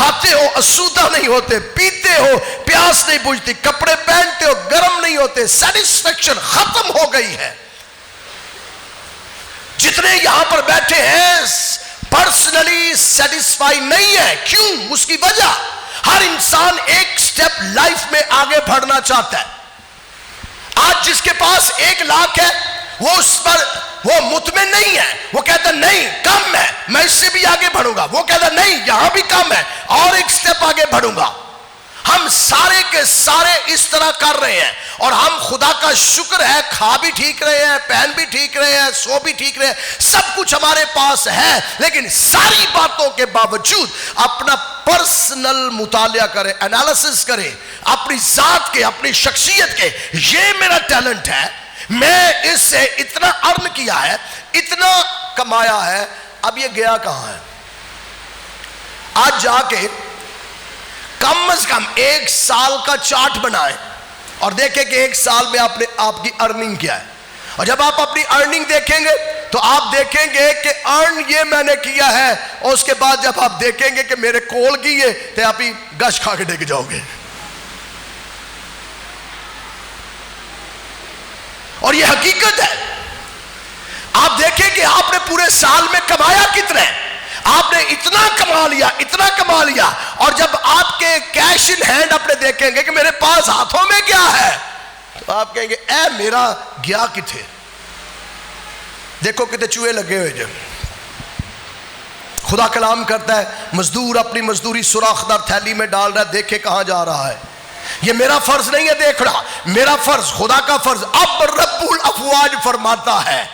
کھاتے ہو اسودہ نہیں ہوتے، پیتے ہو پیاس نہیں بجھتی، کپڑے پہنتے ہو گرم نہیں ہوتے، سیٹسفیکشن ختم ہو گئی ہے. جتنے یہاں پر بیٹھے ہیں پرسنلی سیٹسفائی نہیں ہے. کیوں؟ اس کی وجہ ہر انسان ایک سٹیپ لائف میں آگے بڑھنا چاہتا ہے. آج جس کے پاس 1 لاکھ ہے وہ اس پر وہ مطمئن نہیں ہے، وہ کہتا نہیں کم ہے، میں اس سے بھی آگے بڑھوں گا. وہ کہتا نہیں یہاں بھی کم ہے، اور ایک سٹیپ آگے بڑھوں گا. ہم سارے کے سارے اس طرح کر رہے ہیں، اور ہم خدا کا شکر ہے کھا بھی ٹھیک رہے ہیں، پہن بھی ٹھیک رہے ہیں، سو بھی ٹھیک رہے ہیں، سب کچھ ہمارے پاس ہے. لیکن ساری باتوں کے باوجود اپنا پرسنل مطالعہ کرے، انالیسس کرے اپنی ذات کے، اپنی شخصیت کے. یہ میرا ٹیلنٹ ہے، میں اس سے اتنا ارن کیا ہے، اتنا کمایا ہے، اب یہ گیا کہاں ہے؟ آج جا کے کم از کم 1 سال کا چارٹ بنائیں اور دیکھیں کہ 1 سال میں آپ کی ارننگ کیا ہے. اور جب آپ اپنی ارننگ دیکھیں گے تو آپ دیکھیں گے کہ ارن یہ میں نے کیا ہے، اور اس کے بعد جب آپ دیکھیں گے کہ میرے کول کیے تو آپ ہی گش کھا کے ڈگ جاؤ گے. اور یہ حقیقت ہے. آپ دیکھیں کہ آپ نے پورے سال میں کمایا کتنا ہے، آپ نے اتنا کما لیا، اتنا کما لیا، اور جب آپ کے کیش ان ہینڈ اپنے دیکھیں گے کہ میرے پاس ہاتھوں میں کیا ہے، تو آپ کہیں گے اے میرا گیا کتھے. دیکھو کتنے چوہے لگے ہوئے. جب خدا کلام کرتا ہے مزدور اپنی مزدوری سوراخ دار تھیلی میں ڈال رہا ہے، دیکھے کہاں جا رہا ہے. یہ میرا فرض نہیں ہے دیکھنا، میرا فرض، خدا کا فرض. اب رب الافواج فرماتا ہے،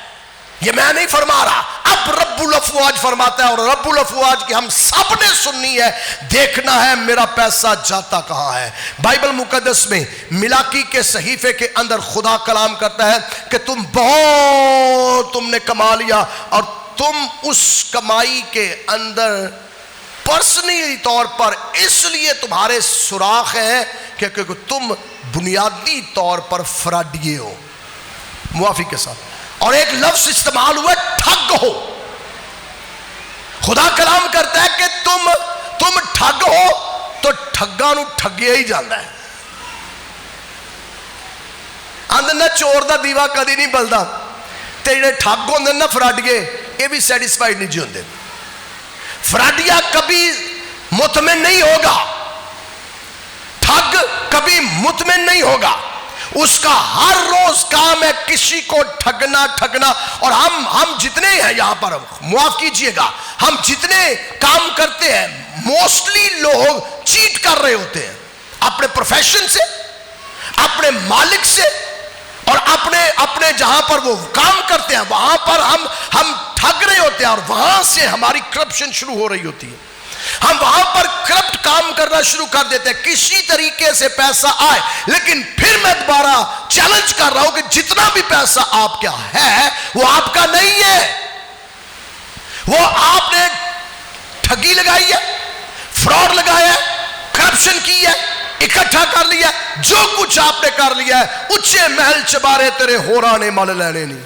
یہ میں نہیں فرما رہا، اب رب الافواج فرماتا ہے، اور رب الافواج کی ہم سب نے سننی ہے، دیکھنا ہے میرا پیسہ جاتا کہاں ہے. بائبل مقدس میں ملاکی کے صحیفے کے اندر خدا کلام کرتا ہے کہ تم نے کما لیا، اور تم اس کمائی کے اندر پرسنلی طور پر اس لیے تمہارے سوراخ ہیں کہ تم بنیادی طور پر فراڈیے ہو. معافی کے ساتھ. اور ایک لفظ استعمال ہوا ٹھگ ہو. خدا کلام کرتا ہے کہ تم ٹھگ ہو تو ٹھگاں نو ٹھگیا ہی جاتا ہے. آندھنا چور دا دیوا کدی نہیں بلدا، تے جڑے ٹھگ ہوندے نا فراڈیے، یہ بھی سیٹسفائیڈ نہیں جی ہوندے. فراڈیا کبھی مطمئن نہیں ہوگا، ٹھگ کبھی مطمئن نہیں ہوگا. اس کا ہر روز کام ہے کسی کو ٹھگنا. اور ہم جتنے ہیں یہاں پر، معاف کیجئے گا، ہم جتنے کام کرتے ہیں موسٹلی لوگ چیٹ کر رہے ہوتے ہیں اپنے پروفیشن سے، اپنے مالک سے، اور اپنے جہاں پر وہ کام کرتے ہیں وہاں پر ہم ٹھگ رہے ہوتے ہیں، اور وہاں سے ہماری کرپشن شروع ہو رہی ہوتی ہے. ہم وہاں پر کرپٹ کام کرنا شروع کر دیتے ہیں، کسی طریقے سے پیسہ آئے. لیکن پھر میں دوبارہ چیلنج کر رہا ہوں کہ جتنا بھی پیسہ آپ کا ہے وہ آپ کا نہیں ہے، وہ آپ نے ٹھگی لگائی ہے، فراڈ لگایا ہے، کرپشن کی ہے، اکٹھا کر لیا. جو کچھ آپ نے کر لیا ہے، اچھے محل چبارے تیرے ہورانے مل لینے نہیں.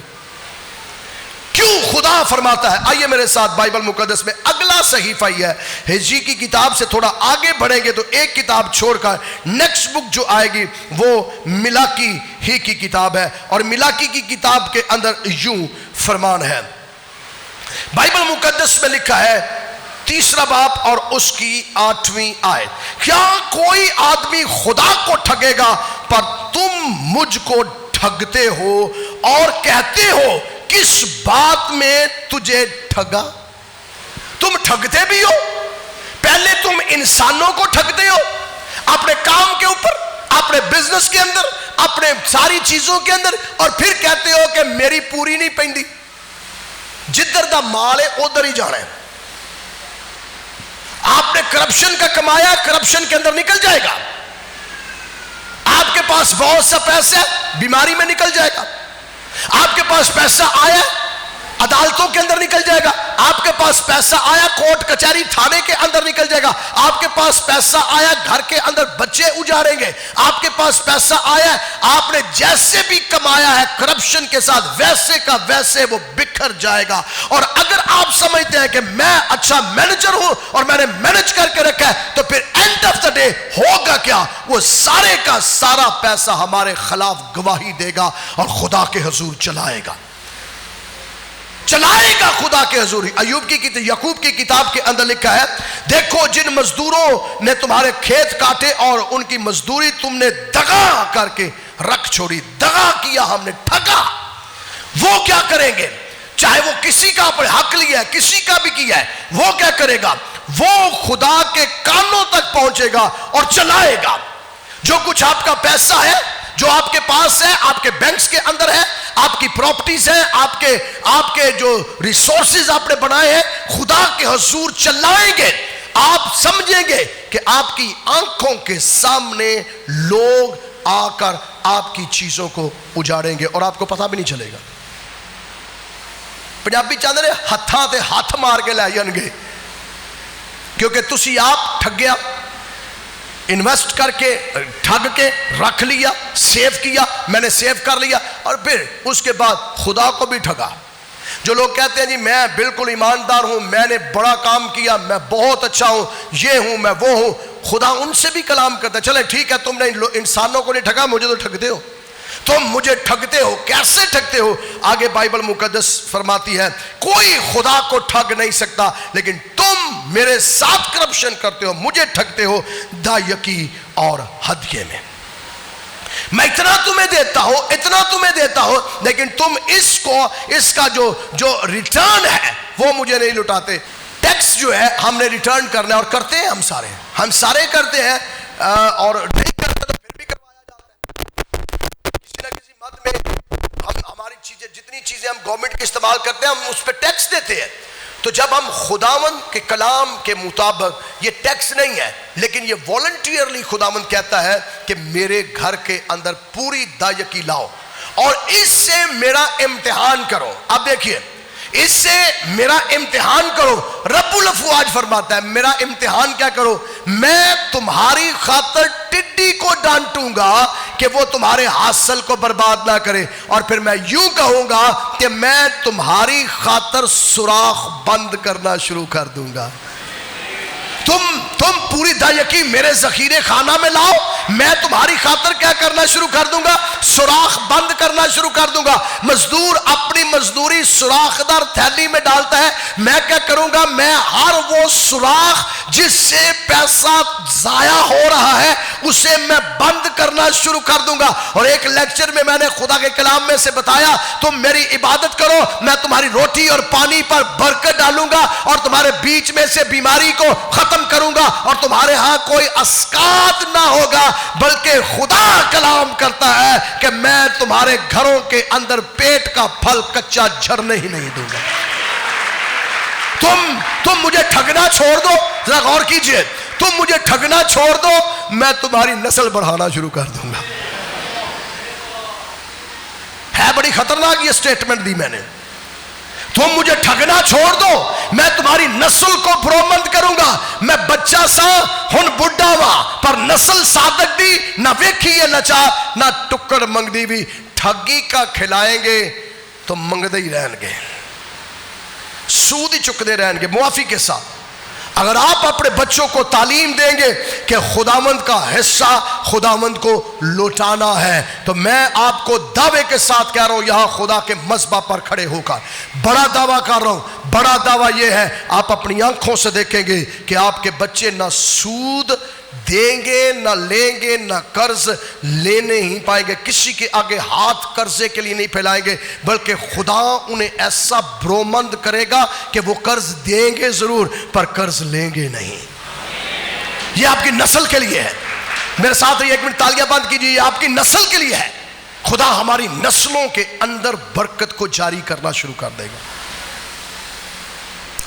کیوں خدا فرماتا ہے؟ آئیے میرے ساتھ بائبل مقدس میں اگلا صحیفہ یہ ہے. ہجری کی کتاب سے تھوڑا آگے بڑھیں گے تو ایک کتاب چھوڑ کر نیکسٹ بک جو آئے گی وہ ملاکی ہی کی کتاب ہے. اور ملاکی کی کتاب کے اندر یوں فرمان ہے، بائبل مقدس میں لکھا ہے 3 باب اور اس کی 8ویں آیت، کیا کوئی آدمی خدا کو ٹھگے گا؟ پر تم مجھ کو ٹھگتے ہو اور کہتے ہو کس بات میں تجھے ٹھگا؟ تم ٹھگتے بھی ہو، پہلے تم انسانوں کو ٹھگتے ہو اپنے کام کے اوپر، اپنے بزنس کے اندر، اپنے ساری چیزوں کے اندر، اور پھر کہتے ہو کہ میری پوری نہیں پیندی. جدھر دا مال ہے ادھر ہی جانا ہے. آپ نے کرپشن کا کمایا، کرپشن کے اندر نکل جائے گا. آپ کے پاس بہت سا پیسہ ہے، بیماری میں نکل جائے گا. آپ کے پاس پیسہ آیا عدالتوں کے اندر نکل جائے گا. آپ کے پاس پیسہ آیا کورٹ کچہری تھانے کے اندر نکل جائے گا. آپ کے پاس پیسہ آیا گھر کے اندر بچے اجاڑیں گے. آپ کے پاس پیسہ آیا آپ نے جیسے بھی کمایا ہے کرپشن کے ساتھ ویسے کا ویسے وہ بکھر جائے گا. اور اگر آپ سمجھتے ہیں کہ میں اچھا مینیجر ہوں اور میں نے مینیج کر کے رکھا ہے تو پھر اینڈ آف دا ڈے ہوگا کیا؟ وہ سارے کا سارا پیسہ ہمارے خلاف گواہی دے گا اور خدا کے حضور چلائے گا خدا کے حضور. یعقوب کی کتاب کے اندر لکھا ہے دیکھو جن مزدوروں نے تمہارے کھیت کاٹے اور ان کی مزدوری تم نے دغا کر کے رکھ چھوڑی. دغا کیا ہم نے, ٹھگا. وہ کیا کریں گے؟ چاہے وہ کسی کا اپنے حق لیا ہے کسی کا بھی کیا ہے, وہ کیا کرے گا؟ وہ خدا کے کانوں تک پہنچے گا اور چلائے گا. جو کچھ آپ کا پیسہ ہے جو آپ کے پاس ہے, آپ کے بینکس کے اندر ہے, آپ کی پراپرٹیز ہیں, آپ کے جو ریسورسز آپ نے بنائے ہیں, خدا کے حضور چلائیں گے. آپ سمجھیں گے کہ آپ کی آنکھوں کے سامنے لوگ آ کر آپ کی چیزوں کو اجاڑیں گے اور آپ کو پتہ بھی نہیں چلے گا. پنجابی چاہتے ہیں ہتھاں تے ہاتھ مار کے لے جان گے, کیونکہ تسی آپ ٹھگیا, انویسٹ کر کے ٹھگ کے رکھ لیا, سیو کیا, میں نے سیو کر لیا, اور پھر اس کے بعد خدا کو بھی ٹھگا. جو لوگ کہتے ہیں جی میں بالکل ایماندار ہوں, میں نے بڑا کام کیا, میں بہت اچھا ہوں, یہ ہوں, میں وہ ہوں, خدا ان سے بھی کلام کرتا ہے چلے ٹھیک ہے تم نے انسانوں کو نہیں ٹھگا, مجھے تو ٹھگتے ہو, تم مجھے ٹھگتے ہو. کیسے ٹھگتے ہو؟ آگے بائبل مقدس فرماتی ہے کوئی خدا کو ٹھگ نہیں سکتا, لیکن تم میرے ساتھ کرپشن کرتے ہو, مجھے ٹھگتے ہو دایکی اور ہدیے میں. میں اتنا تمہیں دیتا ہوں, اتنا تمہیں دیتا ہوں, لیکن تم اس کا جو ریٹرن ہے وہ مجھے نہیں لٹاتے. ٹیکس جو ہے ہم نے ریٹرن کرنا ہے, اور کرتے ہیں ہم سارے کرتے ہیں, اور نہیں کرتے تو پھر بھی کروایا جاتا ہے کسی نہ کسی مد میں. ہم ہماری چیزیں جتنی چیزیں ہم گورنمنٹ کے استعمال کرتے ہیں ہم اس پہ ٹیکس دیتے ہیں. تو جب ہم خداوند کے کلام کے مطابق, یہ ٹیکس نہیں ہے لیکن یہ والنٹیئرلی خداوند کہتا ہے کہ میرے گھر کے اندر پوری دایکی لاؤ اور اس سے میرا امتحان کرو. اب دیکھیے اس سے میرا امتحان کرو. رب الافواج فرماتا ہے میرا امتحان کیا کرو؟ میں تمہاری خاطر ٹڈی کو ڈانٹوں گا کہ وہ تمہارے حاصل کو برباد نہ کرے, اور پھر میں یوں کہوں گا کہ میں تمہاری خاطر سوراخ بند کرنا شروع کر دوں گا. تم پوری دایکی میرے ذخیرے خانہ میں لاؤ, میں تمہاری خاطر کیا کرنا شروع کر دوں گا؟ سوراخ بند کرنا شروع کر دوں گا. مزدور اپنی مزدوری سوراخ دار تھیلی میں ڈالتا ہے, میں کیا کروں گا؟ میں ہر وہ سوراخ جس سے پیسہ ضائع ہو رہا ہے اسے میں بند کرنا شروع کر دوں گا. اور ایک لیکچر میں نے خدا کے کلام میں سے بتایا تم میری عبادت کرو, میں تمہاری روٹی اور پانی پر برکت ڈالوں گا اور تمہارے بیچ میں سے بیماری کو ختم کروں گا, اور تمہارے ہاں کوئی اسقاط نہ ہوگا, بلکہ خدا کلام کرتا ہے کہ میں تمہارے گھروں کے اندر پیٹ کا پھل کچا جھرنے ہی نہیں دوں گا. تم مجھے ٹھگنا چھوڑ دو, ذرا غور کیجئے, تم مجھے ٹھگنا چھوڑ دو, میں تمہاری نسل بڑھانا شروع کر دوں گا. ہے بڑی خطرناک یہ سٹیٹمنٹ دی میں نے. تم مجھے ٹھگنا چھوڑ دو, میں تمہاری نسل کو پرومند کروں گا. میں بچہ سا ہن بڈھا وا, پر نسل صادق دی نہ ویکھی یہ نچا نہ ٹکڑ منگ دی بھی. ٹھگی کا کھلائیں گے تو منگدے ہی رہن گے, سود ہی چکتے رہن گے معافی کے ساتھ. اگر آپ اپنے بچوں کو تعلیم دیں گے کہ خداوند کا حصہ خداوند کو لوٹانا ہے, تو میں آپ کو دعوے کے ساتھ کہہ رہا ہوں, یہاں خدا کے مذبح پر کھڑے ہو کر بڑا دعویٰ کر رہا ہوں. بڑا دعویٰ یہ ہے, آپ اپنی آنکھوں سے دیکھیں گے کہ آپ کے بچے نہ سود دیں گے, نہ لیں گے, نہ قرض لینے ہی پائیں گے. کسی کے آگے ہاتھ قرضے کے لیے نہیں پھیلائیں گے, بلکہ خدا انہیں ایسا برومند کرے گا کہ وہ قرض دیں گے ضرور پر قرض لیں گے نہیں. یہ آپ کی نسل کے لیے ہے. میرے ساتھ ایک منٹ تالیاں بند کیجیے. یہ آپ کی نسل کے لیے ہے. خدا ہماری نسلوں کے اندر برکت کو جاری کرنا شروع کر دے گا.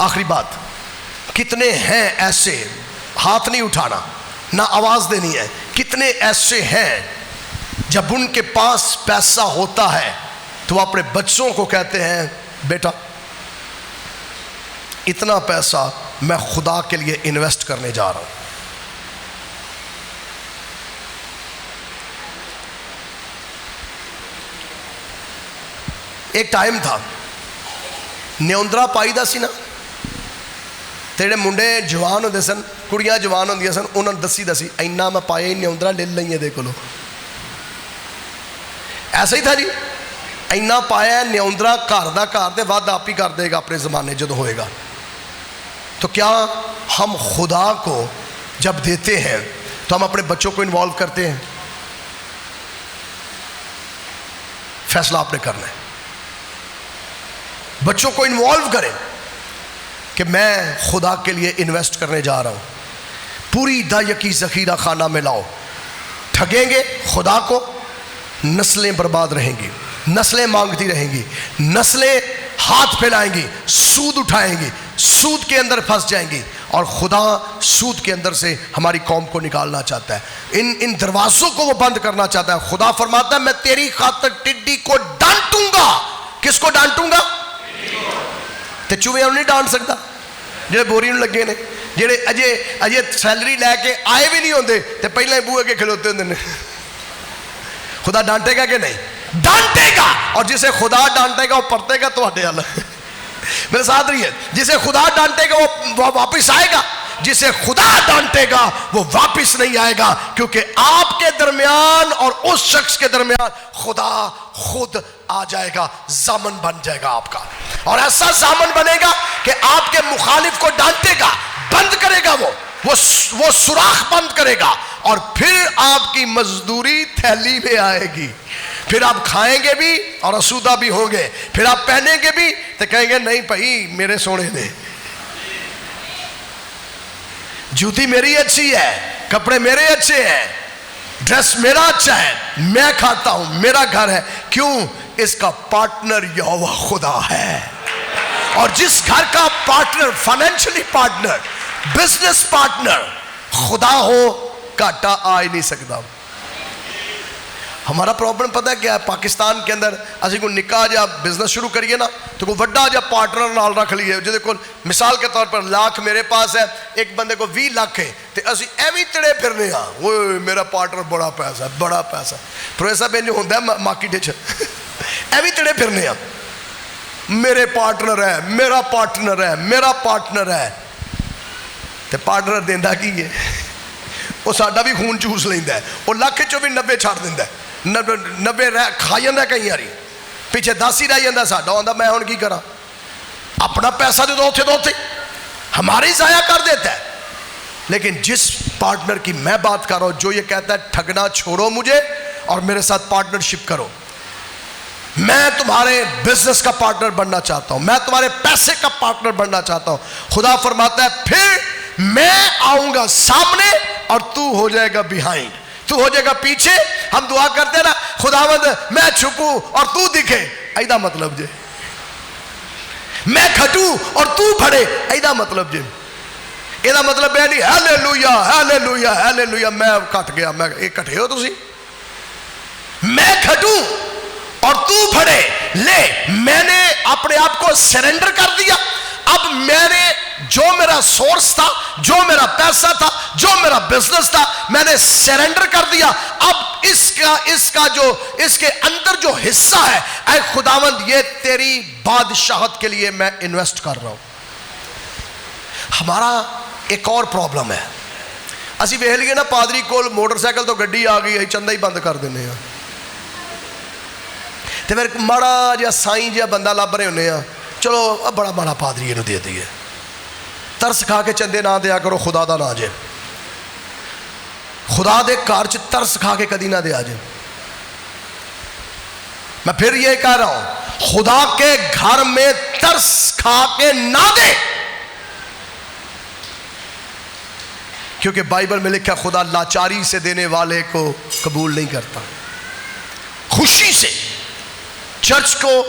آخری بات, کتنے ہیں ایسے, ہاتھ نہیں اٹھانا نہ آواز دینی ہے, کتنے ایسے ہیں جب ان کے پاس پیسہ ہوتا ہے تو وہ اپنے بچوں کو کہتے ہیں بیٹا اتنا پیسہ میں خدا کے لیے انویسٹ کرنے جا رہا ہوں. ایک ٹائم تھا نیوندرا پائی دا سی نا, تے جڑے منڈے جوان ہوندے سن, کڑیاں جوان ہوندیاں سن, انہاں نوں دسی اینا میں پایا ہی نیوندرا لے لئی دے کولو. ایسا ہی تھا جی, اینا پایا ہے نیوندرا, گھر دا گھر تے ود آپ ہی کر دے گا اپنے زمانے جدوں ہوئے گا. تو کیا ہم خدا کو جب دیتے ہیں تو ہم اپنے بچوں کو انوالو کرتے ہیں؟ فیصلہ آپ نے کرنا ہے. بچوں کو انوالو کریں کہ میں خدا کے لیے انویسٹ کرنے جا رہا ہوں. پوری دائیکی ذخیرہ خانہ میں لاؤ. ٹھگیں گے خدا کو, نسلیں برباد رہیں گی, نسلیں مانگتی رہیں گی, نسلیں ہاتھ پھیلائیں گی, سود اٹھائیں گی, سود کے اندر پھنس جائیں گی, اور خدا سود کے اندر سے ہماری قوم کو نکالنا چاہتا ہے. ان دروازوں کو وہ بند کرنا چاہتا ہے. خدا فرماتا ہے میں تیری خاطر ٹڈی کو ڈانٹوں گا. کس کو ڈانٹوں گا؟ تے چوہے نہیں ڈانٹ سکتا جڑے بوری نوں لگے نے, جڑے اجے سیلری لے کے آئے بھی نہیں ہوندے تے پہلے ہی بوئے کے کھلوتے ہوندے نے. خدا ڈانٹے گا کہ نہیں؟ ڈانٹے گا. اور جسے خدا ڈانٹے گا وہ پرتے گا تواڈے حال. میرے ساتھ رہیے, جسے خدا ڈانٹے گا وہ واپس آئے گا, جسے خدا ڈانٹے گا وہ واپس نہیں آئے گا, کیونکہ آپ کے درمیان اور اس شخص کے درمیان خدا خود آ جائے گا, ضامن بن جائے گا آپ کا. اور ایسا ضامن بنے گا کہ آپ کے مخالف کو ڈانٹے گا, بند کرے گا, وہ سوراخ بند کرے گا, اور پھر آپ کی مزدوری تھیلی میں آئے گی. پھر آپ کھائیں گے بھی اور آسودہ بھی ہوں گے, پھر آپ پہنیں گے بھی تو کہیں گے نہیں بھائی میرے سونے نے, جوتی میری اچھی ہے, کپڑے میرے اچھے ہیں, ڈریس میرا اچھا ہے, میں کھاتا ہوں, میرا گھر ہے. کیوں؟ اس کا پارٹنر یہوہ خدا ہے. اور جس گھر کا partner, financially partner, business partner خدا ہو, کاٹا آ ہی نہیں سکتا. ہمارا پرابلم پتہ ہے کیا ہے؟ پاکستان کے اندر اسی کو نکاح جا بزنس شروع کریے نا تو کوئی وڈا جا پارٹنر نال رکھ لیے, جہدے کول مثال کے طور پر لاکھ میرے پاس ہے, ایک بندے کو 20 لاکھ ہے, تو اسی ایویں تڑے پھرنے ہاں, وہ میرا پارٹنر بڑا پیسہ ہے, بڑا پیسہ. پروفیسر بن جو ہوندا ہے مارکیٹ وچ ایویں تڑے پھرنے ہاں, میرے پارٹنر ہے, میرا پارٹنر ہے, میرا پارٹنر ہے. تے پارٹنر دیندا کی ہے؟ وہ ساڈا بھی خون چوس لیندا ہے, وہ لاکھ چوں بھی 90 چھڑ دیندا ہے, 90 کھا جاتا کئی باری, پیچھے 10 ہی رہ جاتا ساڈا. آندا میں ہن کی کراں, اپنا پیسہ جو دو تھے ہمارے ہی ضائع کر دیتا ہے. لیکن جس پارٹنر کی میں بات کر رہا ہوں, جو یہ کہتا ہے ٹھگنا چھوڑو مجھے اور میرے ساتھ پارٹنرشپ کرو, میں تمہارے بزنس کا پارٹنر بننا چاہتا ہوں, میں تمہارے پیسے کا پارٹنر بننا چاہتا ہوں. خدا فرماتا ہے پھر میں آؤں گا سامنے اور تو ہو جائے گا بیہائنڈ, تو ہو جائے گا پیچھے. ہم دعا کرتے ہیں نا, خداوند میں چھپوں اور تو دکھے, ایدا مطلب جے, میں کھٹوں اور تو بڑھے, ایدا مطلب جے. ایدا مطلب ہے نہیں ہیلیلویا ہیلیلویا ہیلیلویا میں کٹ گیا, میں یہ کٹے ہو تسی, میں کھٹوں اور تو بڑھے. لے میں نے اپنے آپ کو سرنڈر کر دیا. اب میں نے جو میرا سورس تھا, جو میرا پیسہ تھا, جو میرا بزنس تھا, میں نے سرنڈر کر دیا. اب اس کے اندر جو حصہ ہے, اے خداوند یہ تیری بادشاہت کے لیے میں انویسٹ کر رہا ہوں. ہمارا ایک اور پرابلم ہے, اسی ویکھ لیے نا پادری کول موٹر سائیکل تو گڈی آ گئی ہے, چندہ ہی بند کر دینے ہیں, تے پھر ماڑا جا سائیں جا بندہ لب رہے ہونے ہیں, چلو بڑا ماڑا پادری یہ دے دیے. ترس کھا کے چندے نہ دیا کرو, خدا دا نہ جے. خدا دے کار چ ترس کھا کے کدی نہ دیا جے. میں پھر یہ کہہ رہا ہوں, خدا کے گھر میں ترس کھا کے نہ دے, کیونکہ بائبل میں لکھا خدا لاچاری سے دینے والے کو قبول نہیں کرتا. خوشی سے چرچ کو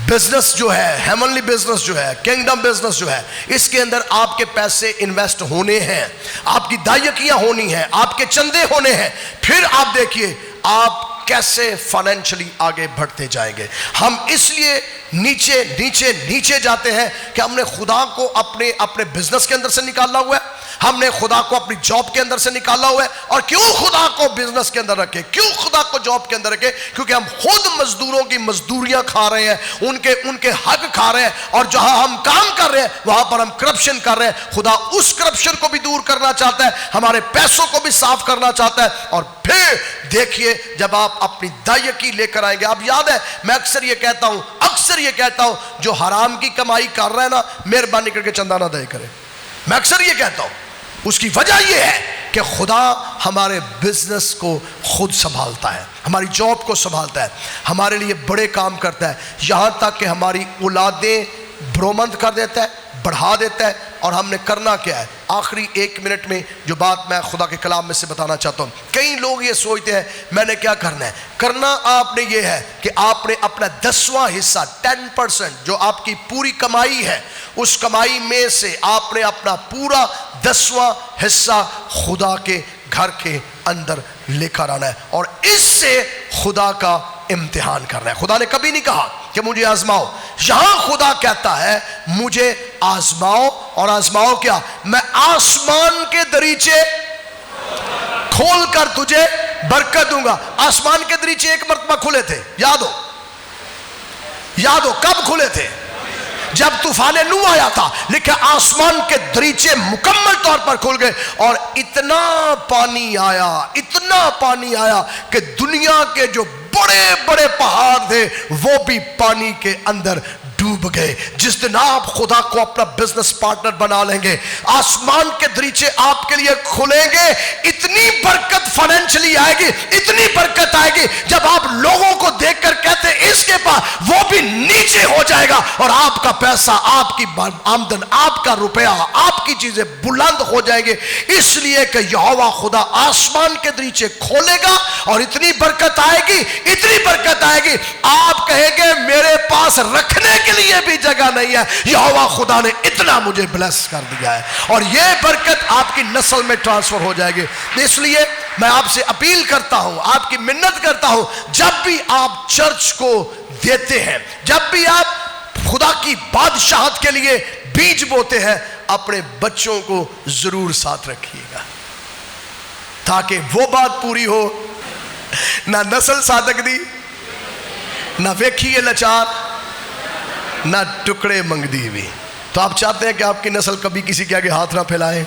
بزنس جو ہے, ہیمنلی بزنس جو ہے, کنگڈم بزنس جو ہے, اس کے اندر آپ کے پیسے انویسٹ ہونے ہیں, آپ کی دائیکیاں ہونی ہیں, آپ کے چندے ہونے ہیں. پھر آپ دیکھیے آپ کیسے فائنینشلی آگے بڑھتے جائیں گے. ہم اس لیے نیچے نیچے نیچے جاتے ہیں کہ ہم نے خدا کو اپنے بزنس کے اندر سے نکالا ہوا ہے، ہم نے خدا کو اپنی جاب کے اندر سے نکالا ہوا ہے. اور کیوں خدا کو بزنس کے اندر رکھے، کیوں خدا کو جاب کے اندر رکھے؟ کیونکہ ہم خود مزدوروں کی مزدوریاں کھا رہے ہیں، ان کے حق کھا رہے ہیں، اور جہاں ہم کام کر رہے ہیں وہاں پر ہم کرپشن کر رہے ہیں. خدا اس کرپشن کو بھی دور کرنا چاہتا ہے، ہمارے پیسوں کو بھی صاف کرنا چاہتا ہے. اور پھر دیکھیے جب آپ اپنی دائیکی لے کر آئیں گے. اب یاد ہے میں اکثر یہ کہتا ہوں جو حرام کی کمائی کر رہا ہے نا، مہربانی کر کے چندہ نہ دے کرے. میں اکثر یہ کہتا ہوں، اس کی وجہ یہ ہے کہ خدا ہمارے بزنس کو خود سنبھالتا ہے، ہماری جاب کو سنبھالتا ہے، ہمارے لیے بڑے کام کرتا ہے، یہاں تک کہ ہماری اولادیں برومند کر دیتا ہے، بڑھا دیتا ہے. اور ہم نے کرنا کیا ہے؟ آخری 1 منٹ میں جو بات میں خدا کے کلام میں سے بتانا چاہتا ہوں. کئی لوگ یہ سوچتے ہیں میں نے کیا کرنا ہے. کرنا آپ نے یہ ہے کہ آپ نے اپنا 10واں حصہ 10% جو آپ کی پوری کمائی ہے، اس کمائی میں سے آپ نے اپنا پورا 10واں حصہ خدا کے گھر کے اندر لے کر آنا ہے، اور اس سے خدا کا امتحان کرنا ہے. خدا نے کبھی نہیں کہا کہ مجھے آزماؤ. یہاں خدا کہتا ہے مجھے آزماؤ، اور آزماؤ کیا؟ میں آسمان کے دریچے کھول کر تجھے برکت دوں گا. آسمان کے دریچے ایک مرتبہ کھلے تھے، یاد ہو کب کھلے تھے؟ جب طوفان نوح آیا تھا. لکھا آسمان کے دریچے مکمل طور پر کھل گئے، اور اتنا پانی آیا کہ دنیا کے جو بڑے بڑے پہاڑ تھے وہ بھی پانی کے اندر ڈوب گئے. جس دن آپ خدا کو اپنا بزنس پارٹنر بنا لیں گے، آسمان کے دریچے آپ کے لیے کھلیں گے. اتنی برکت فائنینشلی آئے گی، اتنی برکت آئے گی، جب آپ لوگوں کو دیکھ کر کہتے ہیں اس کے پاس، وہ بھی نیچے ہو جائے گا، اور آپ کا پیسہ، آپ کی آمدن، آپ کا روپیہ، آپ کی چیزیں بلند ہو جائیں گے. اس لیے کہ یہوہ خدا آسمان کے دریچے کھولے گا، اور اتنی برکت آئے گی، آپ کہیں گے میرے پاس رکھنے کے لیے بھی جگہ نہیں ہے، یہوہ خدا نے اتنا مجھے بلیس کر دیا ہے. اور یہ برکت آپ کی نسل میں ٹرانسفر ہو جائے گی. اس لیے میں آپ سے اپیل کرتا ہوں، آپ کی منت کرتا ہوں، جب بھی آپ چرچ کو دیتے ہیں، جب بھی آپ خدا کی بادشاہت کے لیے بیج بوتے ہیں، اپنے بچوں کو ضرور ساتھ رکھیے گا، تاکہ وہ بات پوری ہو، نہ نسل صادق دی، نہ ویکھیے لچار، نہ ٹکڑے منگ دی ہوئی. تو آپ چاہتے ہیں کہ آپ کی نسل کبھی کسی کے آگے ہاتھ نہ پھیلائے،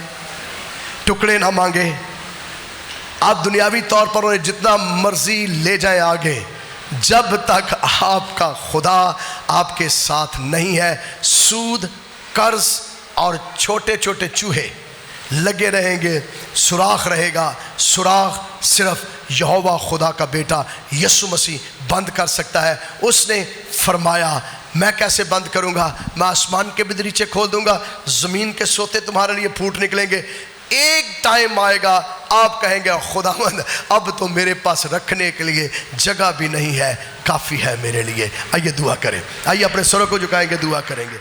ٹکڑے نہ مانگے. آپ دنیاوی طور پر انہیں جتنا مرضی لے جائیں آگے، جب تک آپ کا خدا آپ کے ساتھ نہیں ہے، سود، قرض اور چھوٹے چھوٹے چوہے لگے رہیں گے. سوراخ رہے گا. سوراخ صرف یہوہ خدا کا بیٹا یسوع مسیح بند کر سکتا ہے. اس نے فرمایا میں کیسے بند کروں گا؟ میں آسمان کے بھی دریچے کھول دوں گا، زمین کے سوتے تمہارے لیے پھوٹ نکلیں گے. ایک ٹائم آئے گا آپ کہیں گے خداوند اب تو میرے پاس رکھنے کے لیے جگہ بھی نہیں ہے، کافی ہے میرے لیے. آئیے دعا کریں، آئیے اپنے سروں کو جھکائیں گے، دعا کریں گے.